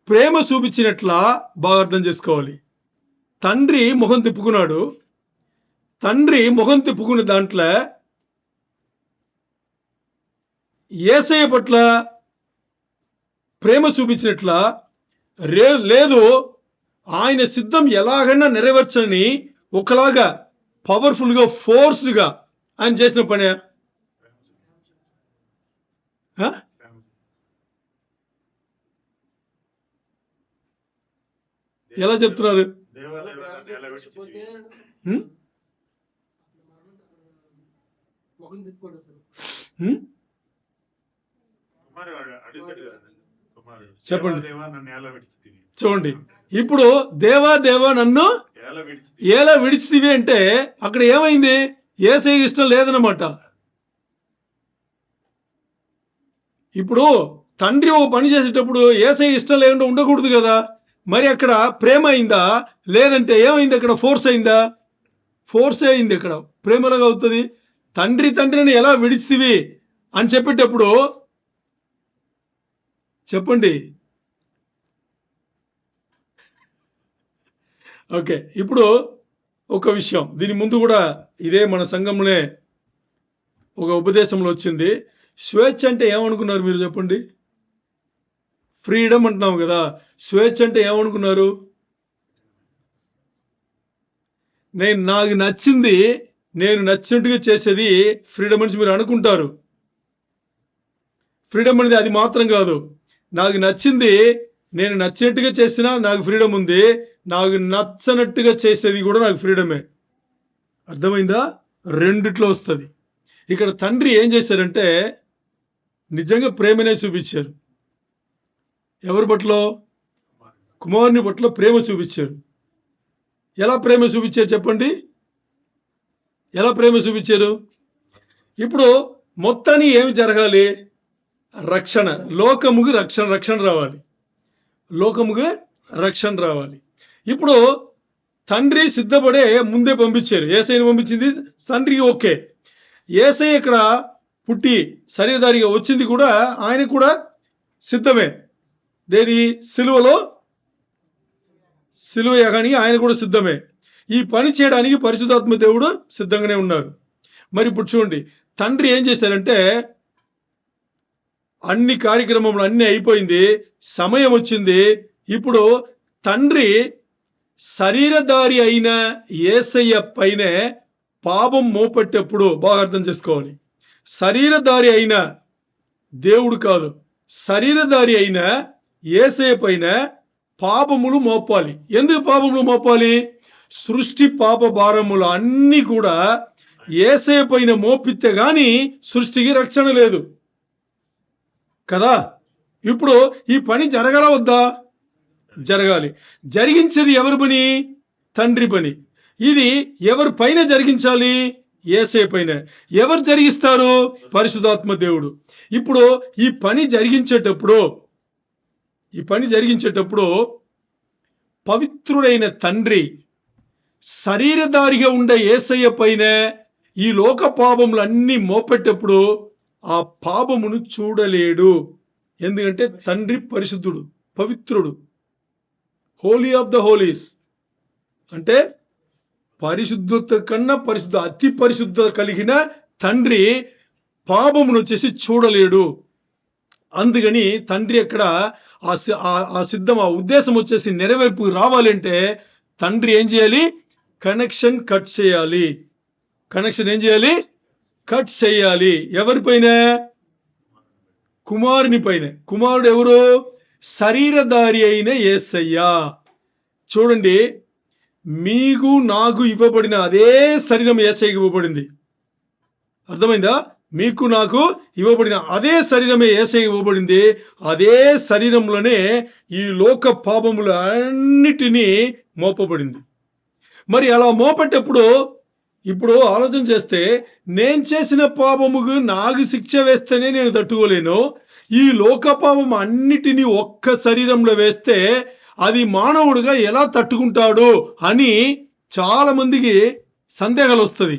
ప్రేమ చూపించినట్లా బాగా అర్థం చేసుకోవాలి. తండ్రి ముఖం తిప్పుకున్నాడు, తండ్రి ముఖం తిప్పుకునే దాంట్లో యేసయ్య పట్ల ప్రేమ చూపించినట్లా లేదు, ఆయన సిద్ధం ఎలాగైనా నెరవేర్చని ఒకలాగా పవర్ఫుల్గా ఫోర్స్గా ఆయన చేసిన పనే. ఎలా చెప్తున్నారు? చెప్పండి, చూడండి. ఇప్పుడు దేవా దేవా నన్ను ఎలా విడిచితివి అంటే అక్కడ ఏమైంది? యేసయ్యకి ఇష్టం లేదన్నమాట. ఇప్పుడు తండ్రి ఒక పని చేసేటప్పుడు యేసయ్య ఇష్టం లేకుండా ఉండకూడదు కదా. మరి అక్కడ ప్రేమ అయిందా, లేదంటే ఏమైంది? అక్కడ ఫోర్స్ అయిందా? ఫోర్స్ అయింది. ఇక్కడ ప్రేమలాగా అవుతుంది. తండ్రిని ఎలా విడిచితివి అని చెప్పేటప్పుడు చెప్పండి. ఓకే, ఇప్పుడు ఒక విషయం, దీని ముందు కూడా ఇదే మన సంఘంలోనే ఒక ఉపదేశంలో వచ్చింది. స్వేచ్ఛ అంటే ఏమనుకున్నారు మీరు చెప్పండి? ఫ్రీడమ్ అంటున్నాం కదా. స్వేచ్ఛ అంటే ఏమనుకున్నారు? నాకు నచ్చింది నేను నచ్చినట్టుగా చేసేది ఫ్రీడమ్ అని మీరు అనుకుంటారు. ఫ్రీడమ్ అనేది అది మాత్రం కాదు. నాకు నచ్చింది నేను నచ్చినట్టుగా చేసినా నాకు ఫ్రీడమ్ ఉంది. నాకు నచ్చనట్టుగా చేసేది కూడా నాకు ఫ్రీడమే. అర్థమైందా? రెండిట్లో వస్తుంది. ఇక్కడ తండ్రి ఏం చేశారంటే నిజంగా ప్రేమనే చూపించారు. ఎవరి పట్ల? కుమారుని పట్ల ప్రేమ చూపించారు. ఎలా ప్రేమ చూపించారు చెప్పండి? ఎలా ప్రేమ చూపించారు? ఇప్పుడు మొత్తాన్ని ఏమి జరగాలి? రక్షణ, లోకముకి రక్షణ రావాలి. లోకముకి రక్షణ రావాలి. ఇప్పుడు తండ్రి సిద్ధపడే ముందే పంపించారు. యేసయ్యను పంపించింది తండ్రికి ఓకే. యేసయ్య ఇక్కడ పుట్టి శరీరధారిగా వచ్చింది కూడా ఆయన కూడా సిద్ధమే. దేని? సిలువ యాగానికి ఆయన కూడా సిద్ధమే. ఈ పని చేయడానికి పరిశుద్ధాత్మ దేవుడు సిద్ధంగానే ఉన్నారు. మరి ఇప్పుడు చూడండి, తండ్రి ఏం చేశారంటే అన్ని కార్యక్రమములు అన్ని అయిపోయింది, సమయం వచ్చింది. ఇప్పుడు తండ్రి శరీరధారి అయిన యేసయ్య పైనే పాపం మోపట్టేప్పుడు బాగా అర్థం చేసుకోవాలి. శరీరధారి అయిన దేవుడు కాదు, శరీరధారి అయిన యేసయ్య పైన పాపములు మోపాలి. ఎందుకు పాపములు మోపాలి? సృష్టి పాప భారములు అన్ని కూడా యేసయ్య పైన మోపితే గాని సృష్టికి రక్షణ లేదు కదా. ఇప్పుడు ఈ పని జరగాల వద్దా? జరగాలి. జరిగించేది ఎవరి పని? తండ్రి పని. ఇది ఎవరి పైన జరిగించాలి? యేసయ్య పైన. ఎవరు జరిగిస్తారు? పరిశుద్ధాత్మ దేవుడు. ఇప్పుడు ఈ పని జరిగించేటప్పుడు పవిత్రుడైన తండ్రి శరీరధారిగా ఉండే యేసయ్య పైన ఈ లోక పాపములన్నీ మోపెట్టేప్పుడు ఆ పాపమును చూడలేడు. ఎందుకంటే తండ్రి పరిశుద్ధుడు, పవిత్రుడు, హోలీ ఆఫ్ ద హోలీస్. అంటే పరిశుద్ధత కన్నా అతి పరిశుద్ధత కలిగిన తండ్రి పాపమును వచ్చేసి చూడలేడు. అందుకని తండ్రి అక్కడ ఆ ఉద్దేశం వచ్చేసి నెరవేర్పు రావాలంటే తండ్రి ఏం చేయాలి? కనెక్షన్ కట్ చేయాలి. కనెక్షన్ ఏం చేయాలి? కట్ చేయాలి. ఎవరిపైన? కుమారుని పైన. కుమారుడు ఎవరు? శరీరధారి అయిన యేసయ్య. చూడండి, మీకు నాకు ఇవ్వబడిన అదే శరీరం యేసయ్యకి ఇవ్వబడింది. అర్థమైందా? మీకు నాకు ఇవ్వబడిన అదే శరీరమే యేసయ్యకి ఇవ్వబడింది. అదే శరీరంలోనే ఈ లోక పాపములు అన్నిటినీ మోపబడింది. మరి అలా మోపేటప్పుడు ఇప్పుడు ఆలోచన చేస్తే నేను చేసిన పాపముకు నాకు శిక్ష వేస్తేనే నేను తట్టుకోలేను. ఈ లోక పాపం అన్నిటినీ ఒక్క శరీరంలో వేస్తే అది మానవుడిగా ఎలా తట్టుకుంటాడు అని చాలా మందికి సందేహాలు వస్తుంది.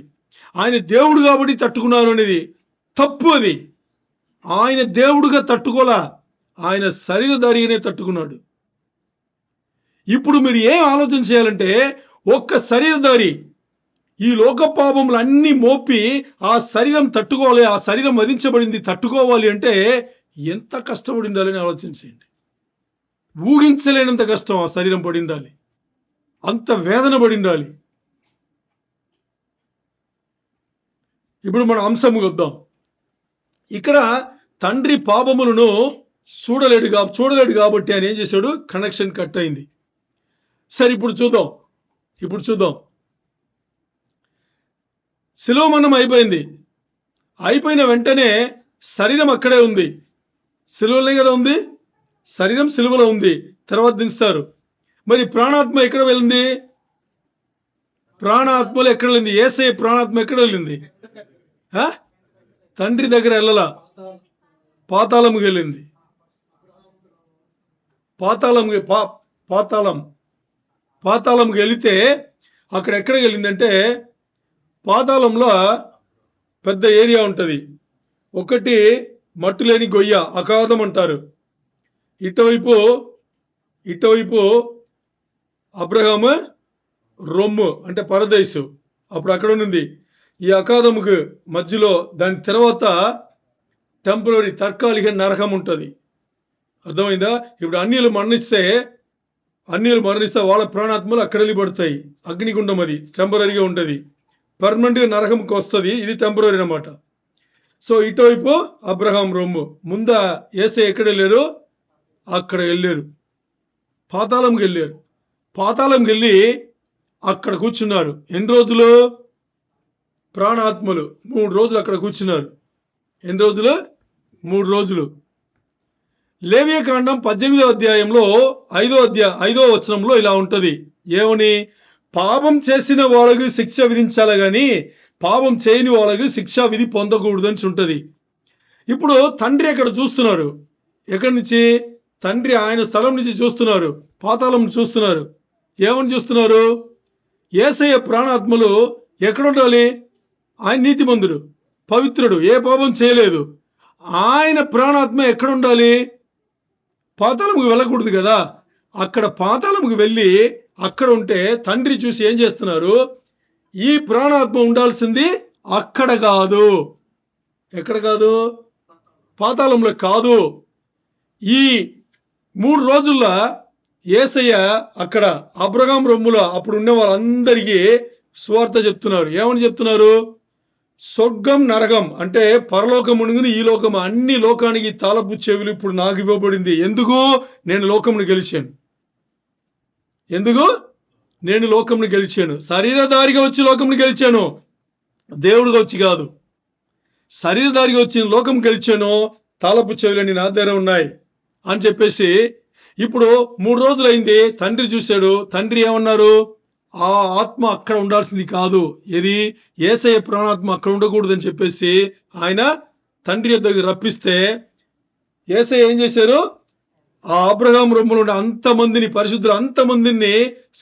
ఆయన దేవుడు కాబట్టి తట్టుకున్నారు అనేది తప్పు. అది ఆయన దేవుడుగా తట్టుకోలా, ఆయన శరీరధారిగానే తట్టుకున్నాడు. ఇప్పుడు మీరు ఏం ఆలోచన చేయాలంటే ఒక్క శరీరధారి ఈ లోక పాపములు అన్ని మోపి ఆ శరీరం తట్టుకోవాలి, ఆ శరీరం వధించబడింది తట్టుకోవాలి అంటే ఎంత కష్టపడి ఉండాలని ఆలోచించండి. ఊహించలేనంత కష్టం ఆ శరీరం పడి ఉండాలి, అంత వేదన పడి ఉండాలి. ఇప్పుడు మన అంశము వద్దాం. ఇక్కడ తండ్రి పాపములను చూడలేడు కాబట్టి ఆయన ఏం చేశాడు? కనెక్షన్ కట్ అయింది. సరే, ఇప్పుడు చూద్దాం. శిలువ మరణం అయిపోయిన వెంటనే శరీరం అక్కడే ఉంది. శిలువలే కదా ఉంది, శరీరం శిలువలో ఉంది. తర్వాత దించుతారు. మరి ప్రాణాత్మ ఎక్కడ వెళ్ళింది? ప్రాణాత్మలు ఎక్కడ వెళ్ళింది? యేసయ్య ప్రాణాత్మ ఎక్కడ వెళ్ళింది? తండ్రి దగ్గర వెళ్ళలా. పాతాళముకి వెళ్ళింది. పాతాళంకి వెళితే అక్కడ ఎక్కడికి వెళ్ళిందంటే, పాతాళంలో పెద్ద ఏరియా ఉంటుంది. ఒకటి మట్టులేని గొయ్య, అగాధం అంటారు. ఇటువైపు అబ్రహాము రొమ్ము అంటే పరదేశు, అప్పుడు అక్కడ ఉంది. ఈ అకాదముకు మధ్యలో దాని తర్వాత టెంపరరీ తాత్కాలిక నరకం ఉంటుంది. అర్థమైందా? ఇప్పుడు అన్యులు మరణిస్తే వాళ్ళ ప్రాణాత్మలు అక్కడ వెళ్ళిపడతాయి. అగ్నిగుండం అది టెంపరీగా ఉంటుంది. పర్మనెంట్గా నరకంకి వస్తుంది. ఇది టెంపరీ అన్నమాట. సో ఇటువైపు అబ్రహాం రొమ్ము. ముందా యేసయ్య ఎక్కడ వెళ్ళారు? అక్కడ వెళ్ళారు. పాతాళంకి వెళ్ళి అక్కడ కూర్చున్నారు. ఎన్ని రోజులు? ప్రాణాత్మలు 3 రోజులు అక్కడ కూర్చున్నారు. ఎన్ని రోజులు? 3 రోజులు. లేవియకాండం 18వ అధ్యాయంలో 5వ వచనంలో ఇలా ఉంటది. ఏమని? పాపం చేసిన వాళ్ళకి శిక్ష విధించాలి గాని పాపం చేయని వాళ్ళకి శిక్షా విధి పొందకూడదని ఉంటది. ఇప్పుడు తండ్రి అక్కడ చూస్తున్నారు. ఎక్కడి నుంచి? తండ్రి ఆయన స్థలం నుంచి చూస్తున్నారు. పాతాళం చూస్తున్నారు. ఏమని చూస్తున్నారు? యేసయ్య ప్రాణాత్మలు ఎక్కడ ఉండాలి? ఆయన నీతిమంతుడు, పవిత్రుడు, ఏ పాపం చేయలేదు. ఆయన ప్రాణాత్మ ఎక్కడ ఉండాలి? పాతాళముకు వెళ్ళకూడదు కదా. అక్కడ పాతాళముకు వెళ్ళి అక్కడ ఉంటే తండ్రి చూసి ఏం చేస్తున్నారు? ఈ ప్రాణాత్మ ఉండాల్సింది అక్కడ కాదు. ఎక్కడ కాదు? పాతాళంలో కాదు. ఈ 3 రోజుల్లో యేసయ్య అక్కడ అబ్రహాం రొమ్ములో అప్పుడు ఉన్న వాళ్ళందరికీ సువార్త చెప్తున్నారు. ఏమని చెప్తున్నారు? స్వర్గం నరకం అంటే పరలోకం మునుగుని ఈ లోకం అన్ని లోకానికి తాళపు చెవులు ఇప్పుడు నాకు ఇవ్వబడింది. ఎందుకు? నేను లోకమును గెలిచాను. శరీరధారిగా వచ్చి లోకమును గెలిచాను, దేవుడిగా వచ్చి కాదు. శరీరధారిగా వచ్చి లోకం గెలిచాను, తాళపు చెవులని నా దగ్గర ఉన్నాయి అని చెప్పేసి ఇప్పుడు 3 రోజులు అయింది. తండ్రి చూశాడు. తండ్రి ఏమన్నారు? ఆ ఆత్మ అక్కడ ఉండాల్సింది కాదు. ఏది? యేసయ్య ప్రాణాత్మ అక్కడ ఉండకూడదని చెప్పేసి ఆయన తండ్రి దగ్గర రప్పిస్తే యేసయ్య ఏం చేశారు? ఆ అబ్రహాం రొమ్ములో ఉండే అంతమందిని, పరిశుద్ధులు అంతమందిని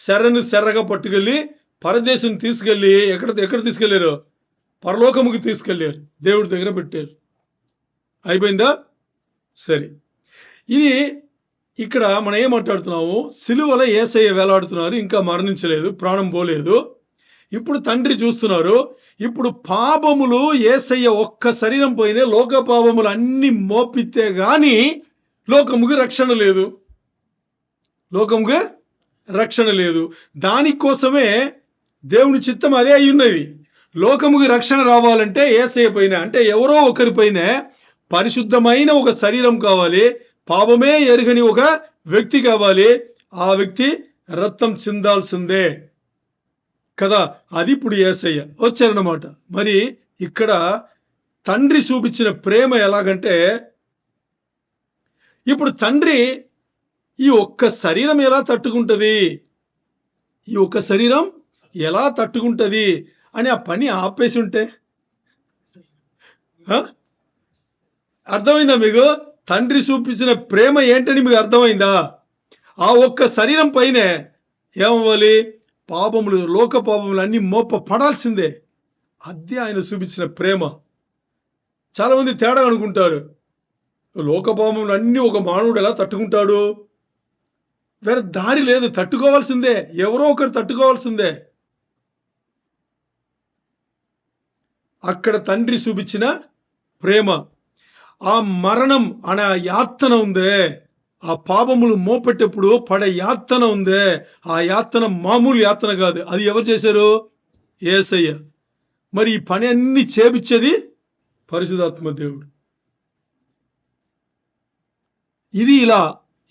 శర్రగా పట్టుకెళ్ళి పరదేశం తీసుకెళ్ళి ఎక్కడ తీసుకెళ్లారు? పరలోకముకి తీసుకెళ్లారు. దేవుడి దగ్గర పెట్టారు. అయిపోయిందా? సరే, ఇది ఇక్కడ మనం ఏం మాట్లాడుతున్నాము? సిలువలో యేసయ్య వేలాడుతున్నారు, ఇంకా మరణించలేదు, ప్రాణం పోలేదు. ఇప్పుడు తండ్రి చూస్తున్నారు. ఇప్పుడు పాపములు యేసయ్య ఒక్క శరీరం పోయినే లోక పాపములు అన్ని మోపితే గాని లోకముకి రక్షణ లేదు. దానికోసమే దేవుని చిత్తం అదే అయి ఉన్నది. లోకముకి రక్షణ రావాలంటే యేసయ్య పైన అంటే ఎవరో ఒకరిపైన పరిశుద్ధమైన ఒక శరీరం కావాలి, పాపమే ఎరుగని ఒక వ్యక్తి కావాలి. ఆ వ్యక్తి రక్తం చిందాల్సిందే కదా. అది ఇప్పుడు యేసయ్య వచ్చారన్నమాట. మరి ఇక్కడ తండ్రి చూపించిన ప్రేమ ఎలాగంటే, ఇప్పుడు తండ్రి ఈ ఒక్క శరీరం ఎలా తట్టుకుంటది అని ఆ పని ఆపేసి ఉంటే అర్థమైందా మీకు? తండ్రి చూపించిన ప్రేమ ఏంటని మీకు అర్థమైందా? ఆ ఒక్క శరీరం పైనే ఏమవ్వాలి? పాపములు, లోక పాపములు అన్ని మోప పడాల్సిందే. అదే ఆయన చూపించిన ప్రేమ. చాలా మంది తేడా అనుకుంటారు. లోక పాపములు అన్ని ఒక మానవుడు ఎలా తట్టుకుంటాడు? వేరే దారి లేదు, తట్టుకోవాల్సిందే. ఎవరో ఒకరు తట్టుకోవాల్సిందే. అక్కడ తండ్రి చూపించిన ప్రేమ, ఆ మరణం అనే యాతన ఉందే, ఆ పాపములు మోపెట్టేప్పుడు పడే యాతన ఉందే, ఆ యాతన మామూలు యాతన కాదు. అది ఎవరు చేశారు? యేసయ్య. మరి ఈ పని అన్ని చేపించేది పరిశుద్ధాత్మ దేవుడు. ఇది ఇలా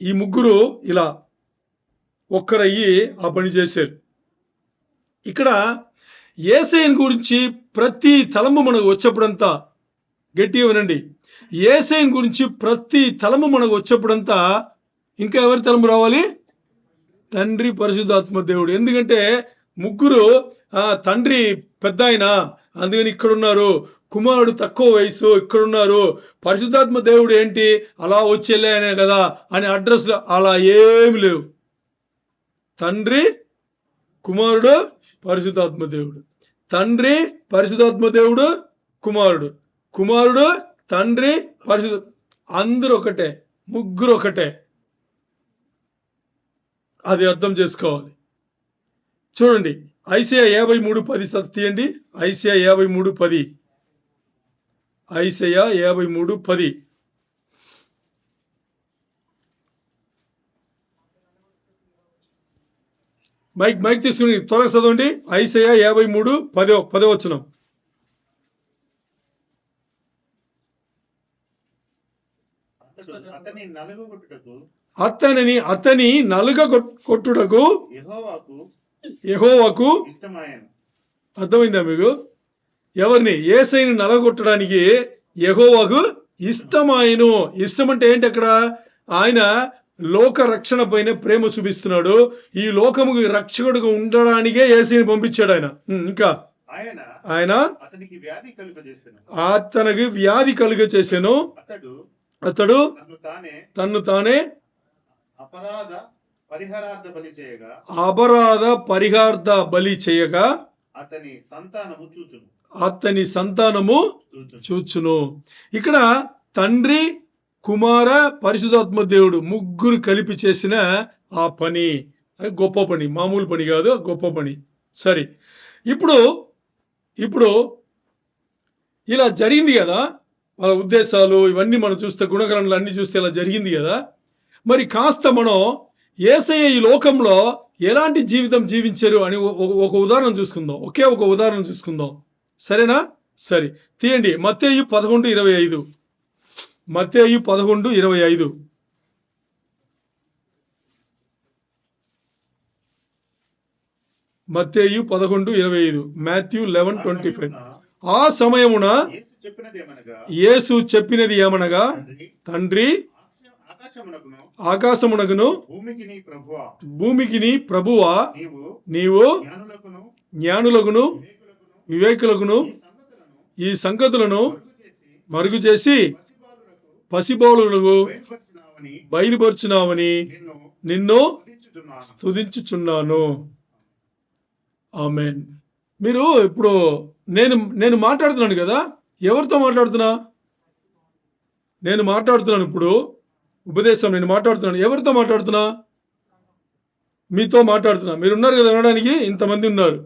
ఈ ముగ్గురు ఇలా ఒక్కరయ్యి ఆ పని చేశారు. ఇక్కడ యేసయ్యని గురించి ప్రతి తలము మనకు వచ్చేప్పుడంతా గట్టిగా వినండి. యేసయ్యని గురించి ప్రతి తలము మనకు వచ్చేప్పుడంతా ఇంకా ఎవరి తలము రావాలి? తండ్రి, పరిశుద్ధాత్మ దేవుడు. ఎందుకంటే ముగ్గురు తండ్రి పెద్ద ఆయన, అందుకని ఇక్కడ ఉన్నారు. కుమారుడు తక్కువ వయసు, ఇక్కడున్నారు, పరిశుద్ధాత్మ దేవుడు ఏంటి అలా వచ్చి వెళ్ళాయనే కదా అని అడ్రస్లు అలా ఏమి లేవు. తండ్రి, కుమారుడు, పరిశుద్ధాత్మ దేవుడు. తండ్రి, పరిశుద్ధాత్మ దేవుడు, కుమారుడు, కుమారుడు, తండ్రి, పరిశుద్ధ, అందరూ ఒకటే, ముగ్గురు ఒకటే. అది అర్థం చేసుకోవాలి. చూడండి, ఐసయా 53:10 తీయండి. ఐసయా 53:10. ఐసయా 53:10. మైక్ తీసుకుని త్వరగా చదవండి. ఐసయా 53:10 వచనం. అతని నలుగగొట్టుటకు యెహోవాకు అర్థమైందా మీకు? ఎవరిని? యేసయ్యను నలగొట్టడానికి యెహోవాకు ఇష్టమాయను. ఇష్టం అంటే ఏంటి? అక్కడ ఆయన లోక రక్షణ పైన ప్రేమ చూపిస్తున్నాడు. ఈ లోకముకు రక్షకుడుగా ఉండడానికే యేసయ్యను పంపించాడు ఆయన. ఇంకా ఆయన అతనికి వ్యాధి కలుగ చేశాను. అతడు తన్ను తానే అపరాధ పరిహారార్థ బలి చేయగా అతని సంతానము చూచును. ఇక్కడ తండ్రి, కుమార, పరిశుద్ధాత్మ దేవుడు ముగ్గురు కలిపి చేసిన ఆ పని గొప్ప పని, మామూలు పని కాదు, గొప్ప పని. సరే, ఇప్పుడు ఇలా జరిగింది కదా, వాళ్ళ ఉద్దేశాలు ఇవన్నీ మనం చూస్తే, గుణగణాలు అన్ని చూస్తే ఇలా జరిగింది కదా. మరి కాస్త మనం యేసయ్య ఈ లోకంలో ఎలాంటి జీవితం జీవించారు అని ఒక ఉదాహరణ చూసుకుందాం. ఒకే ఒక ఉదాహరణ చూసుకుందాం. సరేనా? సరే, తీయండి మత్తయి 11:25. మత్తయి 11:25. మత్తయి 11:25. మాథ్యూ 11:25. ఆ సమయమున యేసు చెప్పినది ఏమనగా, తండ్రి, ఆకాశమునకును భూమికి నీ ప్రభువా, నీవు జ్ఞానులకును వివేకులకును ఈ సంగతులను మరుగు చేసి పసిబాలులకు బయలుపరుచున్నావని నిన్ను స్తుతించుచున్నాను. ఆమేన్. మీరు ఇప్పుడు నేను మాట్లాడుతున్నాను కదా, ఎవరితో మాట్లాడుతున్నా? నేను మాట్లాడుతున్నాను. ఇప్పుడు ఉపదేశం నేను మాట్లాడుతున్నాను. ఎవరితో మాట్లాడుతున్నా? మీతో మాట్లాడుతున్నా. మీరు ఉన్నారు కదా వినడానికి, ఇంతమంది ఉన్నారు.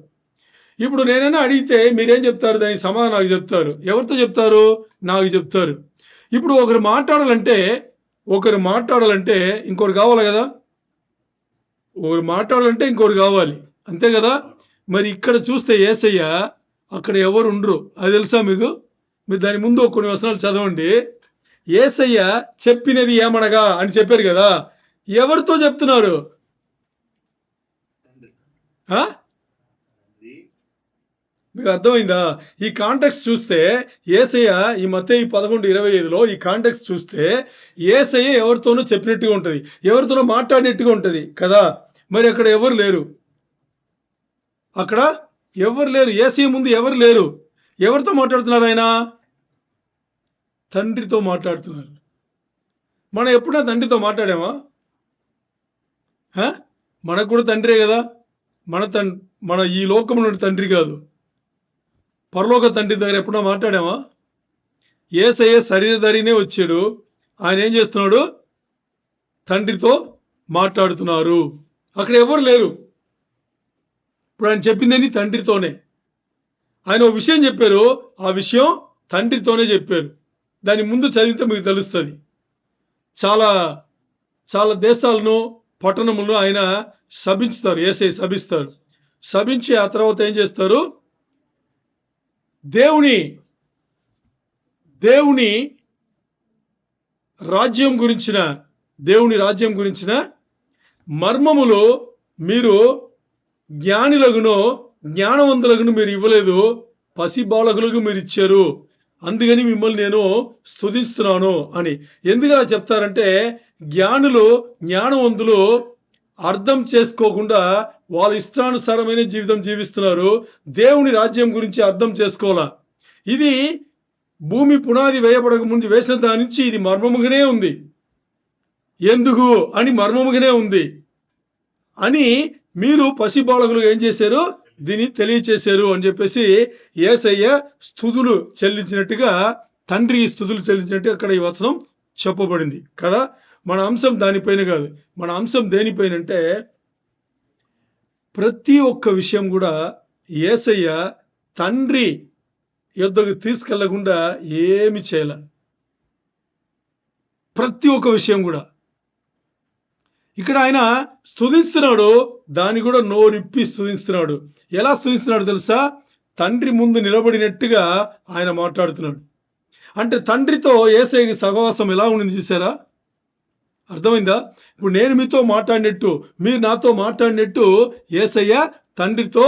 ఇప్పుడు నేనైనా అడిగితే మీరేం చెప్తారు? దానికి సమాధానం నాకు చెప్తారు. ఎవరితో చెప్తారు? నాకు చెప్తారు. ఇప్పుడు ఒకరు మాట్లాడాలంటే ఇంకొకరు కావాలి కదా. ఒకరు మాట్లాడాలంటే ఇంకొకరు కావాలి, అంతే కదా. మరి ఇక్కడ చూస్తే యేసయ్య అక్కడ ఎవరు ఉండరు. అది తెలుసా మీకు? మీరు దాని ముందు కొన్ని వచనాలు చదవండి. యేసయ్య చెప్పినది ఏమనగా అని చెప్పారు కదా. ఎవరితో చెప్తున్నారు? మీకు అర్థమైందా? ఈ కాంటెక్స్ట్ చూస్తే యేసయ్య ఈ మత్తయి 11:25లో ఈ కాంటెక్స్ట్ చూస్తే యేసయ్య ఎవరితోనో చెప్పినట్టుగా ఉంటది, ఎవరితోనో మాట్లాడినట్టుగా ఉంటది కదా. మరి అక్కడ ఎవరు లేరు. అక్కడ ఎవరు లేరు. యేసయ్య ముందు ఎవరు లేరు. ఎవరితో మాట్లాడుతున్నారు? ఆయన తండ్రితో మాట్లాడుతున్నారు. మనం ఎప్పుడైనా తండ్రితో మాట్లాడామా? మనకు కూడా తండ్రే కదా. మన ఈ లోకంలో తండ్రి కాదు, పరలోక తండ్రి దగ్గర ఎప్పుడో మాట్లాడామా? యేసయ్య శరీరధారినే వచ్చాడు. ఆయన ఏం చేస్తున్నాడు? తండ్రితో మాట్లాడుతున్నారు. అక్కడ ఎవరు లేరు. ఇప్పుడు ఆయన చెప్పిందని తండ్రితోనే. ఆయన ఒక విషయం చెప్పారు, ఆ విషయం తండ్రితోనే చెప్పారు. దాని ముందు చదివితే మీకు తెలుస్తుంది. చాలా చాలా దేశాలను, పట్టణములను ఆయన శపించుతారు. యేసయ్య శపిస్తారు. శపించి ఆ తర్వాత ఏం చేస్తారు? దేవుని రాజ్యం గురించిన మర్మములు మీరు జ్ఞానవంతులకు మీరు ఇవ్వలేదు, పసిబాలకులకు మీరు ఇచ్చారు, అందుకని మిమ్మల్ని నేను స్తుతిస్తున్నాను అని. ఎందుకు అలా చెప్తారంటే, జ్ఞానవంతులు అర్థం చేసుకోకుండా వాళ్ళ ఇష్టానుసారమైన జీవితం జీవిస్తున్నారు. దేవుని రాజ్యం గురించి అర్థం చేసుకోవాలా. ఇది భూమి పునాది వేయబడక ముందు వేసిన దాని నుంచి ఇది మర్మముగానే ఉంది, ఎందుకు అని మర్మముగానే ఉంది అని మీరు పసిబాలకులు ఏం చేశారు, దీన్ని తెలియచేశారు అని చెప్పేసి యేసయ్య స్తుతులు చెల్లించినట్టుగా, తండ్రి స్తుతులు చెల్లించినట్టుగా అక్కడ ఈ వచనం చెప్పబడింది కదా. మన అంశం దానిపైన కాదు, మన అంశం దేనిపైన అంటే ప్రతి ఒక్క విషయం కూడా యేసయ్య తండ్రి యొద్దకు తీసుకెళ్లకుండా ఏమి చేయాల. ప్రతి ఒక్క విషయం కూడా ఇక్కడ ఆయన స్తుతిస్తున్నాడు, దాన్ని కూడా నోరిప్పి స్తుతిస్తున్నాడు. ఎలా స్తుతిస్తున్నాడు తెలుసా? తండ్రి ముందు నిలబడినట్టుగా ఆయన మాట్లాడుతున్నాడు. అంటే తండ్రితో యేసయ్యకి సహవాసం ఎలా ఉండింది చూసారా? అర్థమైందా? ఇప్పుడు నేను మీతో మాట్లాడినట్టు, మీరు నాతో మాట్లాడినట్టు యేసయ్య తండ్రితో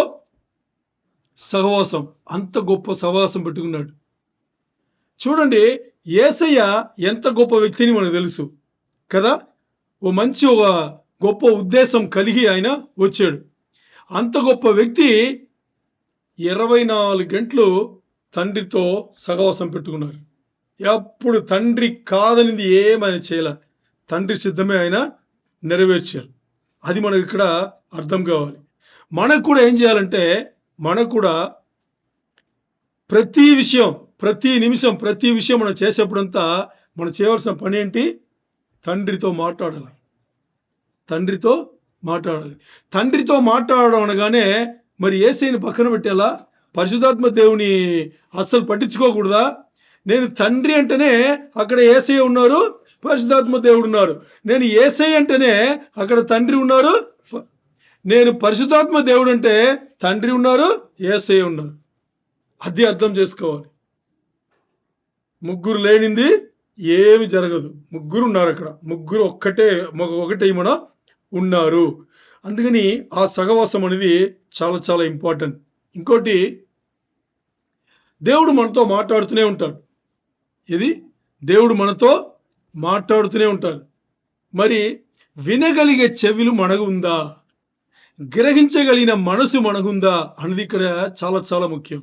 సహవాసం, అంత గొప్ప సహవాసం పెట్టుకున్నాడు. చూడండి, యేసయ్య ఎంత గొప్ప వ్యక్తిని మనకు తెలుసు కదా. ఒక గొప్ప ఉద్దేశం కలిగి ఆయన వచ్చాడు. అంత గొప్ప వ్యక్తి 24 గంటలు తండ్రితో సహవాసం పెట్టుకున్నారు. ఎప్పుడు తండ్రి కాదనిది ఏమైనా చేయాల, తండ్రి సిద్ధమే ఆయన నెరవేర్చారు. అది మనకు ఇక్కడ అర్థం కావాలి. మనకు కూడా ఏం చేయాలంటే, మనకు కూడా ప్రతి విషయం, ప్రతి నిమిషం, ప్రతి విషయం మనం చేసేప్పుడంతా మనం చేయవలసిన పని ఏంటి? తండ్రితో మాట్లాడాలి. తండ్రితో మాట్లాడాలి. తండ్రితో మాట్లాడడం అనగానే మరి యేసయ్యని పక్కన పెట్టేలా, పరిశుద్ధాత్మ దేవుని అస్సలు పట్టించుకోకూడదా? నేను తండ్రి అంటేనే అక్కడ యేసయ్య ఉన్నారు, పరిశుద్ధాత్మ దేవుడు ఉన్నారు. నేను యేసయ్య అంటేనే అక్కడ తండ్రి ఉన్నారు. నేను పరిశుద్ధాత్మ దేవుడు అంటే తండ్రి ఉన్నారు, యేసయ్య ఉన్నారు. అది అర్థం చేసుకోవాలి. ముగ్గురు లేనిది ఏమి జరగదు. ముగ్గురు ఉన్నారు అక్కడ, ముగ్గురు ఒకటే మన ఉన్నారు. అందుకని ఆ సహవాసం అనేది చాలా చాలా ఇంపార్టెంట్. ఇంకోటి, దేవుడు మనతో మాట్లాడుతూనే ఉంటాడు. ఇది దేవుడు మనతో మాట్లాడుతూనే ఉంటాడు. మరి వినగలిగే చెవులు మనకు ఉందా, గ్రహించగలిగిన మనసు మనకుందా అన్నది ఇక్కడ చాలా చాలా ముఖ్యం.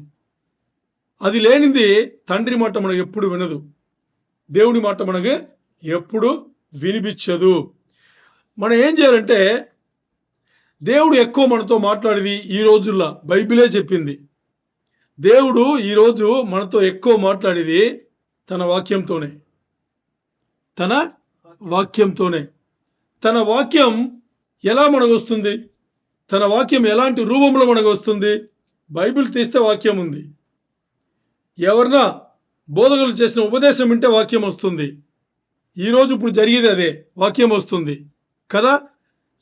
అది లేనిది తండ్రి మాట మనకు ఎప్పుడు వినదు, దేవుని మాట మనకు ఎప్పుడు వినిపించదు. మనం ఏం చేయాలంటే, దేవుడు ఎక్కువ మనతో మాట్లాడేది ఈ రోజుల్లో బైబిలే చెప్పింది. దేవుడు ఈరోజు మనతో ఎక్కువ మాట్లాడేది తన వాక్యంతోనే. తన వాక్యంతోనే. తన వాక్యం ఎలా మనకు వస్తుంది? తన వాక్యం ఎలాంటి రూపంలో మనకు వస్తుంది? బైబిల్ తీస్తే వాక్యం ఉంది. ఎవరన్నా బోధకులు చేసిన ఉపదేశం వింటే వాక్యం వస్తుంది. ఈరోజు ఇప్పుడు జరిగేది అదే, వాక్యం వస్తుంది కదా.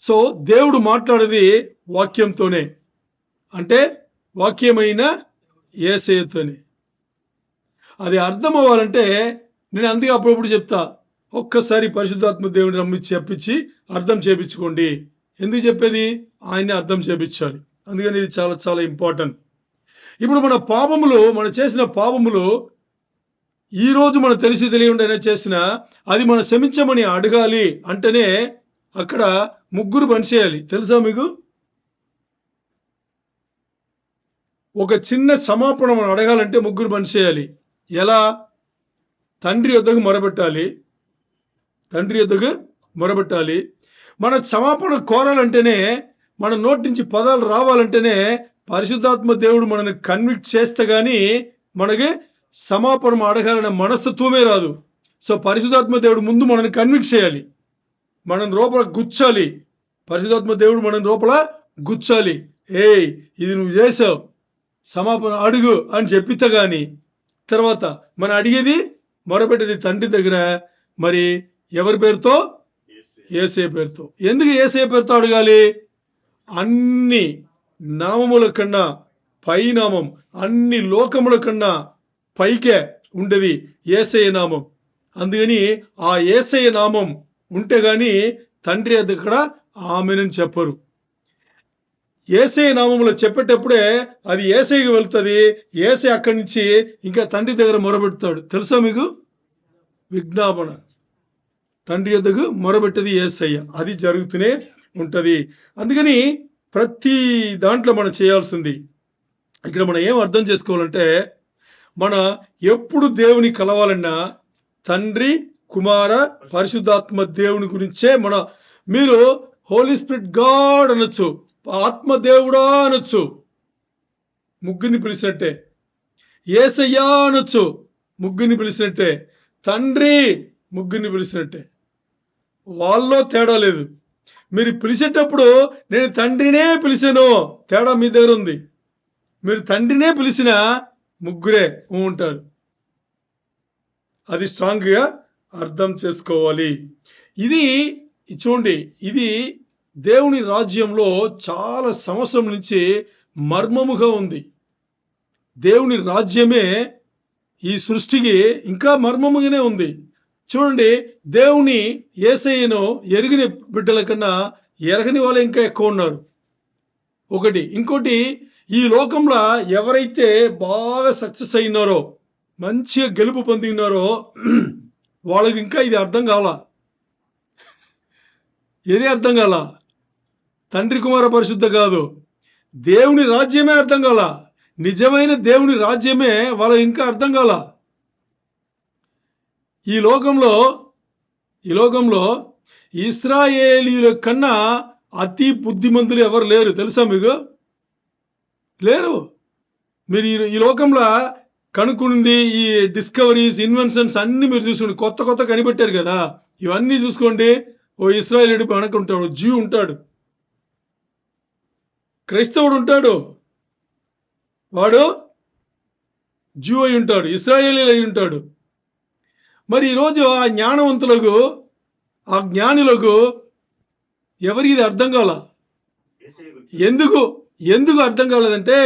సో దేవుడు మాట్లాడేది వాక్యంతోనే, అంటే వాక్యమైన యేసయ్యతోనే. అది అర్థం అవ్వాలంటే నేను అందుకే అప్పుడప్పుడు చెప్తా, ఒక్కసారి పరిశుద్ధాత్మ దేవుని రమ్మించి చెప్పించి అర్థం చేపించుకోండి. ఎందుకు చెప్పేది? ఆయన్ని అర్థం చేపించాలి. అందుకని ఇది చాలా చాలా ఇంపార్టెంట్. ఇప్పుడు మనం చేసిన పాపములు ఈ రోజు మనం తెలిసి తెలియకుండా చేసినా అది మనం క్షమించమని అడగాలి అంటేనే అక్కడ ముగ్గురు పని చేయాలి. తెలుసా మీకు? ఒక చిన్న సమాపణ మనం అడగాలంటే ముగ్గురు పని చేయాలి. ఎలా? తండ్రి యొద్దకు మొరబెట్టాలి. తండ్రి యొద్దకు మొరబెట్టాలి. మన క్షమాపణ కోరాలంటేనే, మన నోటి నుంచి పదాలు రావాలంటేనే పరిశుద్ధాత్మ దేవుడు మనల్ని కన్విక్ట్ చేస్తే గానీ మనకి సమాపణ అడగాలనే మనస్తత్వమే రాదు. సో పరిశుద్ధాత్మ దేవుడు ముందు మనల్ని కన్విక్ట్ చేయాలి, మనం లోపల గుచ్చాలి. పరిశుద్ధాత్మ దేవుడు మన లోపల గుచ్చాలి. ఇది నువ్వు చేసావు, సమాపణ అడుగు అని చెప్పితే గాని తర్వాత మనం అడిగేది, మొరపెట్టేది తండ్రి దగ్గర. మరి ఎవరి పేరుతో? యేసయ్య పేరుతో. ఎందుకు యేసయ్య పేరుతో అడగాలి? అన్ని నామముల కన్నా పై నామం, అన్ని లోకముల కన్నా పైకే ఉండేది యేసయ్య నామం. అందుకని ఆ యేసయ్య నామం ఉంటే గాని తండ్రి దగ్గర ఆమేనని చెప్పరు. యేసయ్య నామములో చెప్పేటప్పుడే అది యేసయ్యకి వెళ్తుంది. యేసయ్య అక్కడి నుంచి ఇంకా తండ్రి దగ్గర మొరబెడతాడు. తెలుసా మీకు? విజ్ఞాపన. తండ్రి యొద్దకు మొరబెట్టేది యేసయ్య. అది జరుగుతూనే ఉంటది. అందుకని ప్రతి దాంట్లో మనం చేయాల్సింది, ఇక్కడ మనం ఏం అర్థం చేసుకోవాలంటే, మన ఎప్పుడు దేవుని కలవాలన్నా తండ్రి, కుమార, పరిశుద్ధాత్మ దేవుని గురించే మీరు హోలీ స్పిరిట్ గాడ్ అనొచ్చు, ఆత్మ దేవుడా అనొచ్చు, ముగ్గురిని పిలిచినట్టే. యేసయ్యా అనొచ్చు, ముగ్గురిని పిలిచినట్టే. తండ్రి, ముగ్గురిని పిలిచినట్టే. వాళ్ళలో తేడా లేదు. మీరు పిలిచేటప్పుడు నేను తండ్రినే పిలిచాను, తేడా మీ దగ్గర ఉంది. మీరు తండ్రినే పిలిచినా ముగ్గురే ఉంటారు. అది స్ట్రాంగ్గా అర్థం చేసుకోవాలి. ఇది చూడండి, ఇది దేవుని రాజ్యంలో చాలా సంవత్సరం నుంచి మర్మముగా ఉంది. దేవుని రాజ్యమే ఈ సృష్టికి ఇంకా మర్మముగానే ఉంది. చూడండి, దేవుని యేసయ్యను ఎరిగిన బిడ్డల కన్నా ఎరగని వాళ్ళు ఇంకా ఎక్కువ ఉన్నారు. ఒకటి. ఇంకోటి, ఈ లోకంలో ఎవరైతే బాగా సక్సెస్ అయినారో, మంచిగా గెలుపు పొందినారో వాళ్ళకి ఇంకా ఇది అర్థం కాల. ఏది అర్థం కాల? తండ్రి, కుమార, పరిశుద్ధ కాదు, దేవుని రాజ్యమే అర్థం కాల. నిజమైన దేవుని రాజ్యమే వాళ్ళకి ఇంకా అర్థం కాల. ఈ లోకంలో ఇశ్రాయేలీయుల కన్నా అతి బుద్ధిమంతులు ఎవరు లేరు, తెలుసా మీకు? లేరు. మీరు ఈ లోకంలో కనుక్కుంది, ఈ డిస్కవరీస్, ఇన్వెన్షన్స్ అన్ని మీరు చూసుకోండి. కొత్త కనిపెట్టారు కదా, ఇవన్నీ చూసుకోండి. ఓ ఇశ్రాయేలీయుడు అనుకుంటాడు, జ్యూ ఉంటాడు, క్రైస్తవుడు ఉంటాడు, వాడు జ్యూ అయి ఉంటాడు, ఇశ్రాయేలీయులు అయి ఉంటాడు. మరి ఈరోజు ఆ జ్ఞానవంతులకు, ఆ జ్ఞానులకు ఎవరికి ఇది అర్థం కాల. ఎందుకు అర్థం కాలేదంటే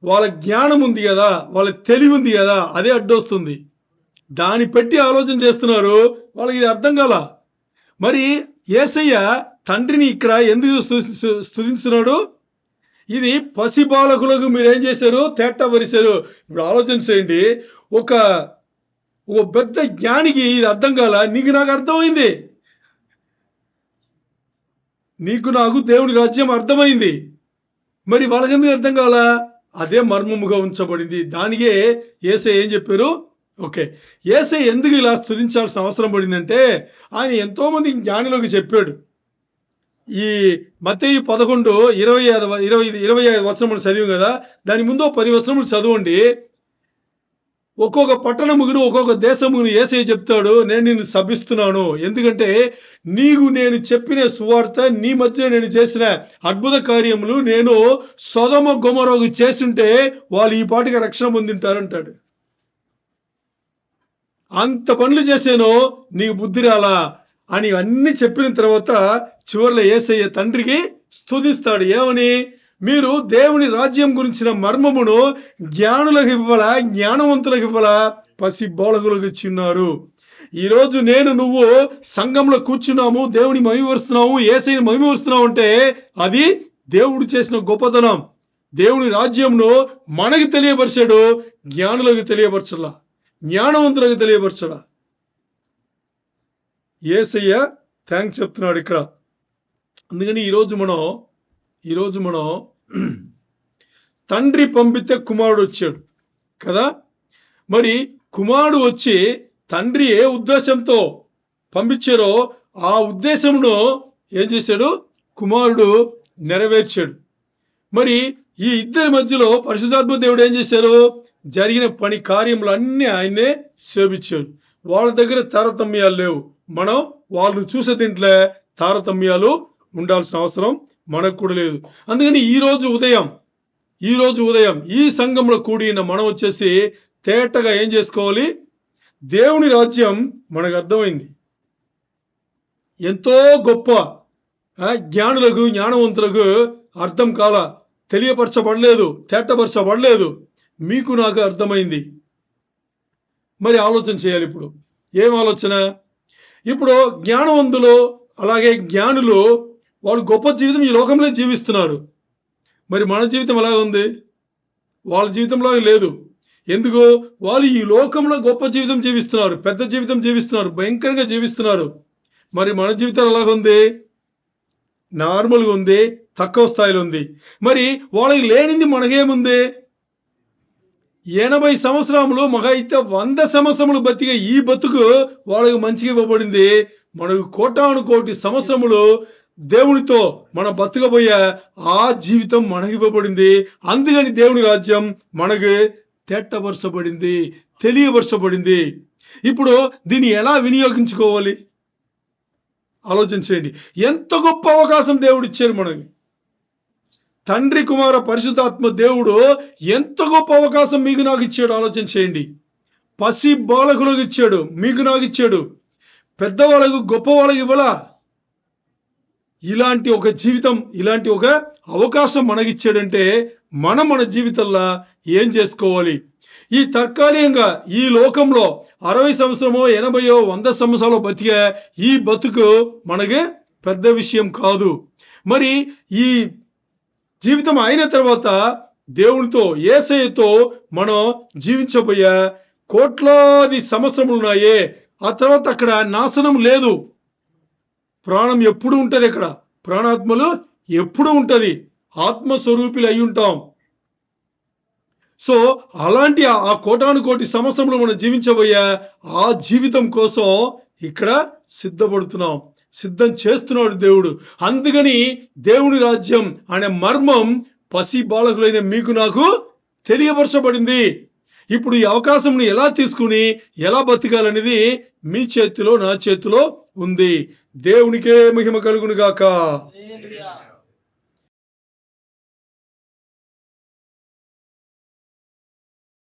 వాళ్ళ జ్ఞానం ఉంది కదా, వాళ్ళ తెలివి ఉంది కదా, అదే అడ్డొస్తుంది. దాన్ని పెట్టి ఆలోచన చేస్తున్నారు, వాళ్ళకి ఇది అర్థం కాల. మరి యేసయ్య తండ్రిని ఇక్కడ ఎందుకు స్తుతిస్తున్నాడు? ఇది పసి బాలకులకు మీరేం చేశారు? తేటవరిశారు. ఇప్పుడు ఆలోచన చేయండి, ఒక పెద్ద జ్ఞానికి ఇది అర్థం కాల, నీకు నాకు అర్థమైంది. నీకు నాకు దేవుని రాజ్యం అర్థమైంది. మరి వాళ్ళకెందుకు అర్థం కాల? అదే మర్మముగా ఉంచబడింది. దానికే యేసయ్య ఏం చెప్పారు? ఓకే, యేసయ్య ఎందుకు ఇలా స్తుతించాల్సిన అవసరం పడిందంటే, ఆయన ఎంతో మంది జ్ఞానులకు చెప్పాడు. ఈ మత్తయి 11:25 వచనములు చదివాం కదా, దాని ముందు 10 వచనములు చదవండి. ఒక్కొక్క పట్టణమును, ఒక్కొక్క దేశమును యేసయ్య చెప్తాడు, నేను నిన్ను శపిస్తున్నాను. ఎందుకంటే నీకు నేను చెప్పిన సువార్త, నీ మధ్య నేను చేసిన అద్భుత కార్యములు నేను సొదొమ గొమొరకు చేస్తుంటే వాళ్ళు ఈ పాటికి రక్షణ పొందింటారంటాడు. అంత పనులు చేశాను, నీకు బుద్ధి రాలా అని అన్ని చెప్పిన తర్వాత చివరిలో యేసయ్య తండ్రికి స్తుతిస్తాడు. ఏమని? మీరు దేవుని రాజ్యం గురించిన మర్మమును జ్ఞానులకు ఇవ్వాలా, జ్ఞానవంతులకు ఇవ్వాలా, పసి బాలకులకు ఇచ్చిన్నారు. ఈరోజు నువ్వు సంఘంలో కూర్చున్నాము, దేవుని మహిమపరుస్తున్నాము, యేసయ్యని మహిమపరుస్తున్నావు అంటే అది దేవుడు చేసిన గొప్పతనం. దేవుని రాజ్యంను మనకి తెలియపరిచాడు, జ్ఞానులకు తెలియపరచలా, జ్ఞానవంతులకు తెలియపరచలా. యేసయ్య థ్యాంక్స్ చెప్తున్నాడు ఇక్కడ. అందుకని ఈరోజు మనం తండ్రి పంపితే కుమారుడు వచ్చాడు కదా. మరి కుమారుడు వచ్చి తండ్రి ఏ ఉద్దేశంతో పంపించారో ఆ ఉద్దేశమును ఏం చేశాడు? కుమారుడు నెరవేర్చాడు. మరి ఈ ఇద్దరి మధ్యలో పరిశుద్ధాత్మ దేవుడు ఏం చేశారు? జరిగిన పని కార్యములు అన్నీ ఆయన్నే సేవించాడు. వాళ్ళ దగ్గర తారతమ్యాలు లేవు. మనం వాళ్ళు చూసే దీంట్లో తారతమ్యాలు ఉండాల్సిన అవసరం మనకు కూడా లేదు. అందుకని ఈ రోజు ఉదయం ఈ సంఘంలో కూడిన మనం వచ్చేసి తేటగా ఏం చేసుకోవాలి? దేవుని రాజ్యం మనకు అర్థమైంది. ఎంతో గొప్ప జ్ఞానులకు, జ్ఞానవంతులకు అర్థం కాల, తెలియపరచబడలేదు, తేటపరచబడలేదు. మీకు నాకు అర్థమైంది. మరి ఆలోచన చేయాలి. ఇప్పుడు ఏం ఆలోచన? ఇప్పుడు జ్ఞానవంతులు అలాగే జ్ఞానులు వాళ్ళు గొప్ప జీవితం ఈ లోకంలో జీవిస్తున్నారు. మరి మన జీవితం ఎలా ఉంది? వాళ్ళ జీవితంలాగా లేదు. ఎందుకు? వాళ్ళు ఈ లోకంలో గొప్ప జీవితం జీవిస్తున్నారు, పెద్ద జీవితం జీవిస్తున్నారు, భయంకరంగా జీవిస్తున్నారు. మరి మన జీవితం ఎలాగుంది? నార్మల్గా ఉంది, తక్కువ స్థాయిలో ఉంది. మరి వాళ్ళకి లేనిది మనకేముంది? 80 సంవత్సరములు మగ అయితే 100 సంవత్సరములు బతికే ఈ బతుకు వాళ్ళకి మంచిగా ఇవ్వబడింది. మనకు కోటాను కోటి సంవత్సరములు దేవునితో మన బతుకబోయే ఆ జీవితం మనకి ఇవ్వబడింది. అందుకని దేవుని రాజ్యం మనకు తేటపరచబడింది, తెలియపరచబడింది. ఇప్పుడు దీన్ని ఎలా వినియోగించుకోవాలి ఆలోచన చేయండి. ఎంత గొప్ప అవకాశం దేవుడు ఇచ్చారు మనకి. తండ్రి, కుమార, పరిశుద్ధాత్మ దేవుడు ఎంత గొప్ప అవకాశం మీకు నాకు ఇచ్చాడు ఆలోచన చేయండి. పసి బాలకులకు ఇచ్చాడు, మీకు నాకు ఇచ్చాడు. పెద్దవాళ్ళకు, గొప్ప వాళ్ళకి ఇవ్వలా. ఇలాంటి ఒక జీవితం, ఇలాంటి ఒక అవకాశం మనకిచ్చాడంటే మనం మన జీవితంలో ఏం చేసుకోవాలి? ఈ తాత్కాలికంగా ఈ లోకంలో 60 సంవత్సరమో 80 100 సంవత్సరాలు బతికే ఈ బతుకు మనకి పెద్ద విషయం కాదు. మరి ఈ జీవితం అయిన తర్వాత దేవునితో, యేసయ్యతో మనం జీవించబోయే కోట్లాది సంవత్సరములు ఉన్నాయే. ఆ తర్వాత అక్కడ నాశనం లేదు. ప్రాణం ఎప్పుడు ఉంటది. అక్కడ ప్రాణాత్మలు ఎప్పుడు ఉంటది. ఆత్మస్వరూపులు అయి ఉంటాం. సో అలాంటి ఆ కోటాను కోటి సంవత్సరములు మనం జీవించబోయే ఆ జీవితం కోసం ఇక్కడ సిద్ధపడుతున్నాం, సిద్ధం చేస్తున్నాడు దేవుడు. అందుకని దేవుని రాజ్యం అనే మర్మం పసి బాలకులైన మీకు నాకు తెలియపరచబడింది. ఇప్పుడు ఈ అవకాశం ఎలా తీసుకుని ఎలా బతికాలనేది మీ చేతిలో, నా చేతిలో ఉంది. దేవునికే మహిమ కలుగును గాక.